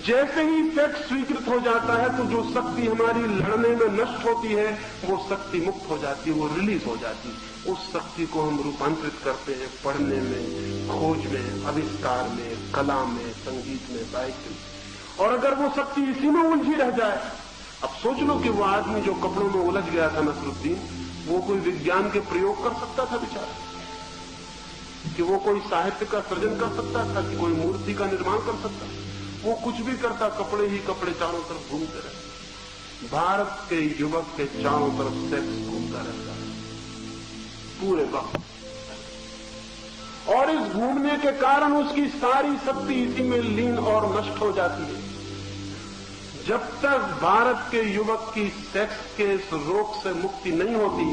जैसे ही सेक्स स्वीकृत हो जाता है तो जो शक्ति हमारी लड़ने में नष्ट होती है वो शक्ति मुक्त हो जाती है, वो रिलीज हो जाती है। उस शक्ति को हम रूपांतरित करते हैं पढ़ने में, खोज में, आविष्कार में, कला में, संगीत में, साहित्य में। और अगर वो शक्ति इसी में उलझी रह जाए, अब सोच लो कि वो आदमी जो कपड़ों में उलझ गया था नसरुद्दीन, वो कोई विज्ञान के प्रयोग कर सकता था बेचारा, कि वो कोई साहित्य का सृजन कर सकता था, कि कोई मूर्ति का निर्माण कर सकता? वो कुछ भी करता, कपड़े ही कपड़े चारों तरफ घूमते रहते। भारत के युवक के चारों तरफ सेक्स घूमता रहता है पूरे वक्त, और इस घूमने के कारण उसकी सारी शक्ति इसी में लीन और नष्ट हो जाती है। जब तक भारत के युवक की सेक्स के इस रोग से मुक्ति नहीं होती,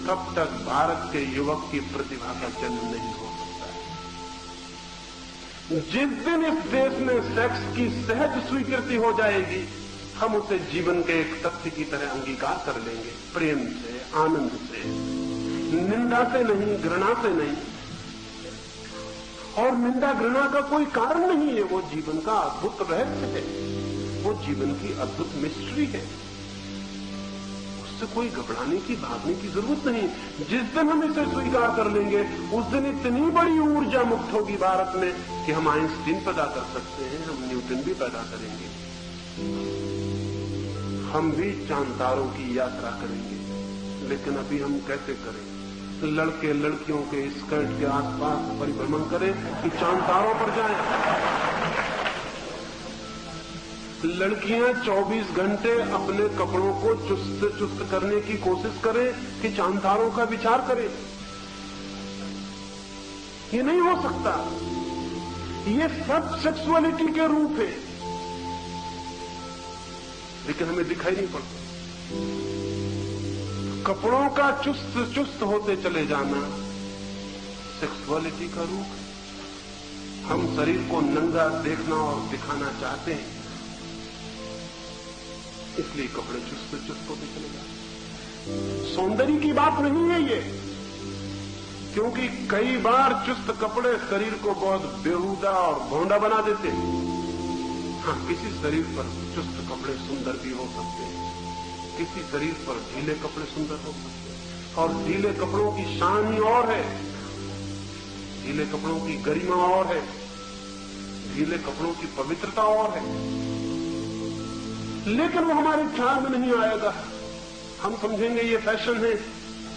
तब तक भारत के युवक की प्रतिभा का जन्म नहीं हो सकता है। जिस दिन इस देश में सेक्स की सहज स्वीकृति हो जाएगी, हम उसे जीवन के एक तथ्य की तरह अंगीकार कर लेंगे, प्रेम से, आनंद से, निंदा से नहीं, घृणा से नहीं। और निंदा घृणा का कोई कारण नहीं है, वो जीवन का अद्भुत रहस्य है, वो जीवन की अद्भुत मिस्ट्री है। उससे कोई घबराने की, भागने की जरूरत नहीं। जिस दिन हम इसे स्वीकार कर लेंगे, उस दिन इतनी बड़ी ऊर्जा मुक्त होगी भारत में कि हम आइंस्टीन पैदा कर सकते हैं, हम न्यूटन भी पैदा करेंगे, हम भी चांद तारों की यात्रा करेंगे। लेकिन अभी हम कैसे करें? लड़के लड़कियों के स्कर्ट के आसपास परिभ्रमण करें कि चांद तारों पर जाएं? लड़कियां 24 घंटे अपने कपड़ों को चुस्त चुस्त करने की कोशिश करें कि चांद तारों का विचार करें? ये नहीं हो सकता। ये सब सेक्सुअलिटी के रूप है, लेकिन हमें दिखाई नहीं पड़ता। कपड़ों का चुस्त चुस्त होते चले जाना सेक्सुअलिटी का रूप है। हम शरीर को नंगा देखना और दिखाना चाहते हैं, इसलिए कपड़े चुस्त चुस्त होते चले जाते। सौंदर्य की बात नहीं है ये, क्योंकि कई बार चुस्त कपड़े शरीर को बहुत बेहुदा और भोंडा बना देते हैं। हाँ, किसी शरीर पर चुस्त कपड़े सुंदर भी हो सकते हैं, किसी शरीर पर ढीले कपड़े सुंदर हो सकते हैं, और ढीले कपड़ों की शान ही और है, ढीले कपड़ों की गरिमा और है, ढीले कपड़ों की पवित्रता और है। लेकिन वो हमारे ख्याल में नहीं आएगा। हम समझेंगे ये फैशन है,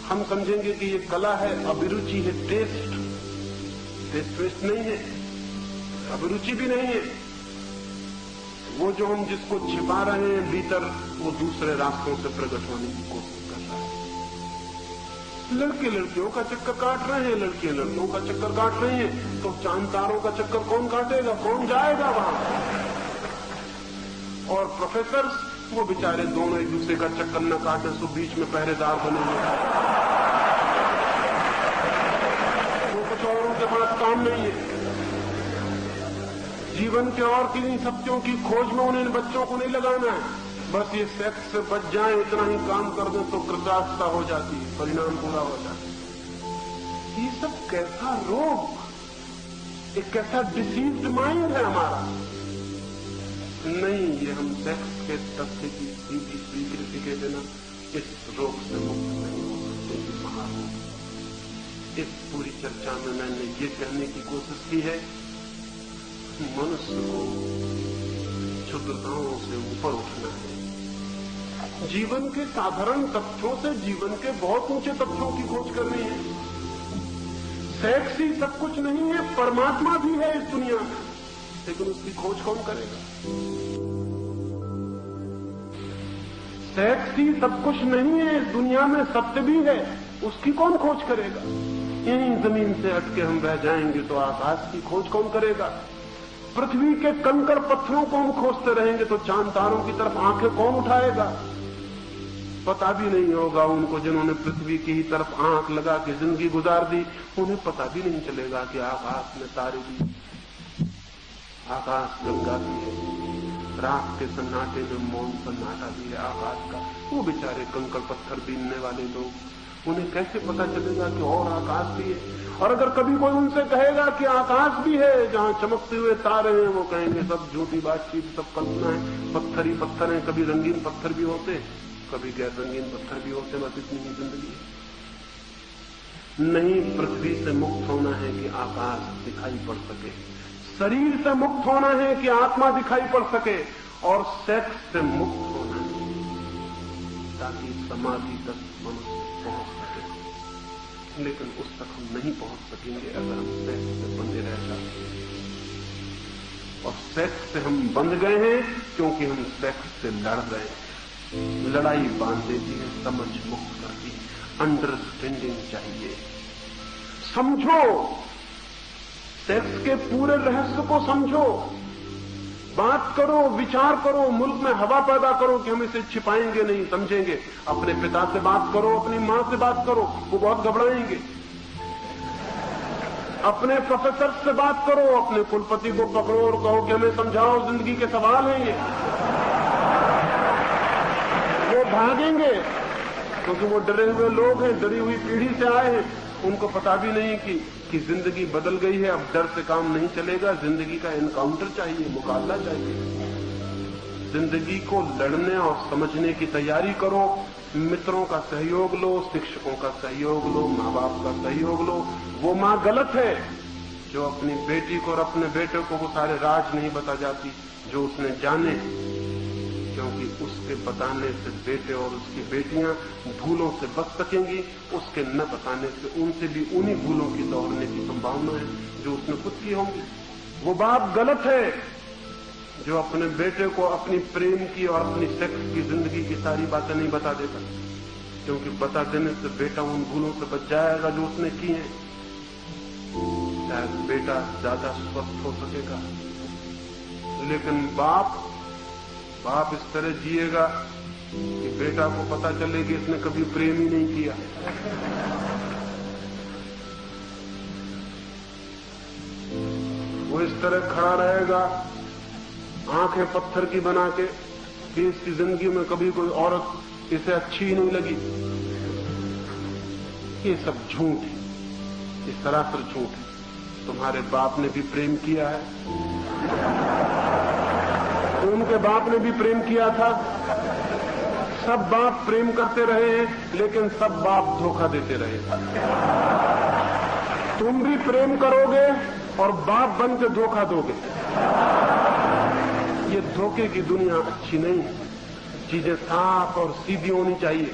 हम समझेंगे कि ये कला है, अभिरुचि है, टेस्ट वेस्ट नहीं है, अभिरुचि भी नहीं है। वो जो हम जिसको छिपा रहे हैं भीतर, वो दूसरे रास्तों से प्रकट होने की कोशिश कर रहा है। लड़के लड़कियों का चक्कर काट रहे हैं, लड़कियां लड़कों का चक्कर काट रही हैं, तो चांद तारों का चक्कर कौन काटेगा, कौन जाएगा वहां? और प्रोफेसर वो बेचारे दोनों एक दूसरे का चक्कर न काटे, सो बीच में पहरेदार बने हुए, वो कुछ औरों के पास काम नहीं है। जीवन के और किन्हीं सत्यों की खोज में उन्हें बच्चों को नहीं लगाना है, बस ये सेक्स से बच जाए इतना ही काम कर दें तो कृतार्थता हो जाती है, परिणाम पूरा हो जाता है। ये सब कैसा रोग, एक कैसा डिसीज्ड माइंड है हमारा। नहीं, ये हम सेक्स के तथ्य की सीधी स्वीकृति के बिना इस रोग से मुक्त नहीं हो सकते। महारोग। इस पूरी चर्चा में मैंने ये कहने की कोशिश की है, मनुष्य को क्षुद्रताओं से ऊपर उठना है, जीवन के साधारण तथ्यों से जीवन के बहुत ऊंचे तथ्यों की खोज करनी है। सेक्स ही सब कुछ नहीं है, परमात्मा भी है इस दुनिया में, लेकिन उसकी खोज कौन करेगा? सेक्स ही सब कुछ नहीं है इस दुनिया में, सत्य भी है, उसकी कौन खोज करेगा? यहीं जमीन से हटके हम रह जाएंगे तो आकाश की खोज कौन करेगा? पृथ्वी के कंकड़ पत्थरों को हम खोजते रहेंगे तो चांद तारों की तरफ आंखें कौन उठाएगा? पता भी नहीं होगा उनको जिन्होंने पृथ्वी की ही तरफ आंख लगा के जिंदगी गुजार दी, उन्हें पता भी नहीं चलेगा कि आकाश में तारे भी, आकाश गंगा भी है, रात के सन्नाटे में मौन सन्नाटा भी है आकाश का। वो बेचारे कंकड़ पत्थर बीनने वाले लोग, उन्हें कैसे पता चलेगा कि और आकाश भी है? और अगर कभी कोई उनसे कहेगा कि आकाश भी है जहां चमकते हुए तारे हैं, वो कहेंगे सब झूठी बातचीत, सब कल्पना है, पत्थर ही पत्थर है। कभी रंगीन पत्थर भी होते, कभी गैर रंगीन पत्थर भी होते, बस इतनी ही जिंदगी है। नहीं, पृथ्वी से मुक्त होना है कि आकाश दिखाई पड़ सके, शरीर से मुक्त होना है कि आत्मा दिखाई पड़ सके, और सेक्स से मुक्त होना है ताकि समाधि तक मनुष्य पहुंच सके, लेकिन उस तक हम नहीं पहुंच सकेंगे अगर हम सेक्स से बंधे रह जाते हैं। और सेक्स से हम बंध गए हैं क्योंकि हम सेक्स से लड़ गए हैं। लड़ाई बांध देती है, समझ मुक्त करती है। अंडरस्टैंडिंग चाहिए। समझो, सेक्स के पूरे रहस्य को समझो, बात करो, विचार करो, मुल्क में हवा पैदा करो कि हम इसे छिपाएंगे नहीं, समझेंगे। अपने पिता से बात करो, अपनी मां से बात करो, वो बहुत घबराएंगे। अपने प्रोफेसर से बात करो, अपने कुलपति को पकड़ो और कहो कि हमें समझाओ, जिंदगी के सवाल हैं ये। वो भागेंगे क्योंकि वो डरे हुए लोग हैं, डरी हुई पीढ़ी से आए हैं। उनको पता भी नहीं कि जिंदगी बदल गई है, अब डर से काम नहीं चलेगा। जिंदगी का एनकाउंटर चाहिए, मुकाबला चाहिए। जिंदगी को लड़ने और समझने की तैयारी करो। मित्रों का सहयोग लो, शिक्षकों का सहयोग लो, माँ बाप का सहयोग लो। वो माँ गलत है जो अपनी बेटी को और अपने बेटे को वो सारे राज नहीं बता जाती जो उसने जाने, क्योंकि उसके बताने से बेटे और उसकी बेटियां भूलों से बच सकेंगी। उसके न बताने से उनसे भी उन्हीं भूलों की दोहरने की संभावना है जो उसने खुद की होंगी। वो बाप गलत है जो अपने बेटे को अपनी प्रेम की और अपनी सेक्स की जिंदगी की सारी बातें नहीं बता देता, क्योंकि बता देने से बेटा उन भूलों से बच जाएगा जो उसने की हैं। शायद बेटा ज्यादा स्वस्थ हो सकेगा, लेकिन बाप इस तरह जिएगा कि बेटा को पता चले कि इसने कभी प्रेम ही नहीं किया। वो इस तरह खड़ा रहेगा, आंखें पत्थर की बना के, कि इसकी जिंदगी में कभी कोई औरत इसे अच्छी ही नहीं लगी। ये सब झूठ है, ये सरासर झूठ है। तुम्हारे बाप ने भी प्रेम किया है, उनके बाप ने भी प्रेम किया था। सब बाप प्रेम करते रहे हैं, लेकिन सब बाप धोखा देते रहे। तुम भी प्रेम करोगे और बाप बन के धोखा दोगे। ये धोखे की दुनिया अच्छी नहीं है। चीजें साफ और सीधी होनी चाहिए।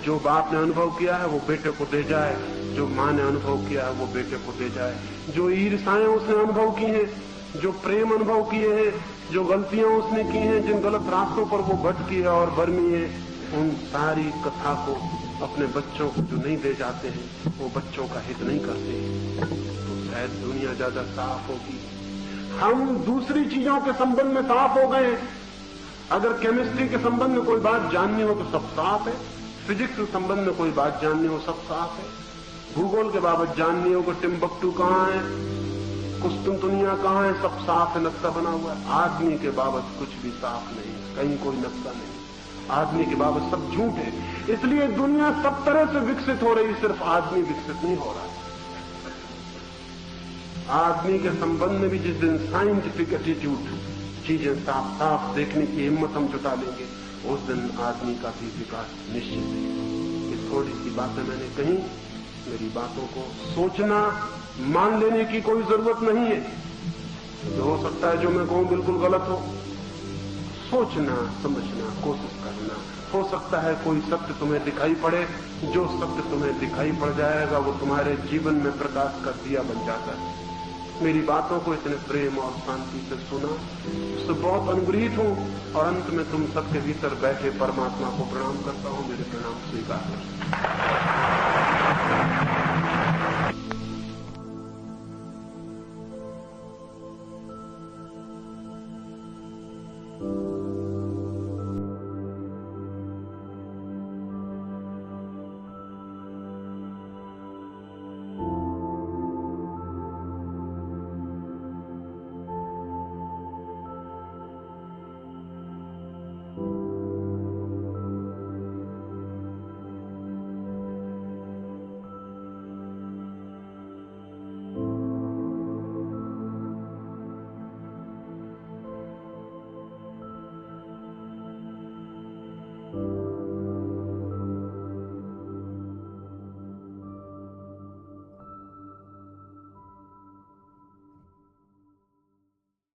जो बाप ने अनुभव किया है वो बेटे को दे जाए, जो मां ने अनुभव किया है वो बेटे को दे जाए। जो ईर्ष्याएं उसने अनुभव की हैं, जो प्रेम अनुभव किए हैं, जो गलतियां उसने की हैं, जिन गलत रास्तों पर वो भटकी है और बर्मी है, उन सारी कथा को अपने बच्चों को जो नहीं दे जाते हैं, वो बच्चों का हित नहीं करते हैं, तो शायद दुनिया ज्यादा साफ होगी। हम दूसरी चीजों के संबंध में साफ हो गए। अगर केमिस्ट्री के संबंध में कोई बात जाननी हो तो सब साफ है, फिजिक्स के संबंध में कोई बात जाननी हो सब साफ है, भूगोल के बाबत जाननी हो कि टिम्बकटू कहाँ है, कुस्तुनतुनिया कहाँ है, सब साफ है, नक्शा बना हुआ है। आदमी के बाबत कुछ भी साफ नहीं, कहीं कोई नक्शा नहीं। आदमी के बाबत सब झूठ है। इसलिए दुनिया सब तरह से विकसित हो रही, सिर्फ आदमी विकसित नहीं हो रहा है। आदमी के संबंध में भी जिस दिन साइंटिफिक एटीट्यूड, चीजें साफ साफ देखने की हिम्मत हम जुटा लेंगे, उस दिन आदमी का भी विकास निश्चित है। ये थोड़ी सी बातें मैंने कही, मेरी बातों को सोचना, मान लेने की कोई जरूरत नहीं है। जो हो सकता है जो मैं कहूं बिल्कुल गलत हो, सोचना, समझना, कोशिश करना। हो सकता है कोई सत्य तुम्हें दिखाई पड़े, जो सत्य तुम्हें दिखाई पड़ जाएगा वो तुम्हारे जीवन में प्रकाश का दिया बन जाता है। मेरी बातों को इतने प्रेम और शांति से सुना, उससे बहुत अनुग्रहित हूं और अंत में तुम सबके भीतर बैठे परमात्मा को प्रणाम करता हूं। मेरे प्रणाम स्वीकार करें।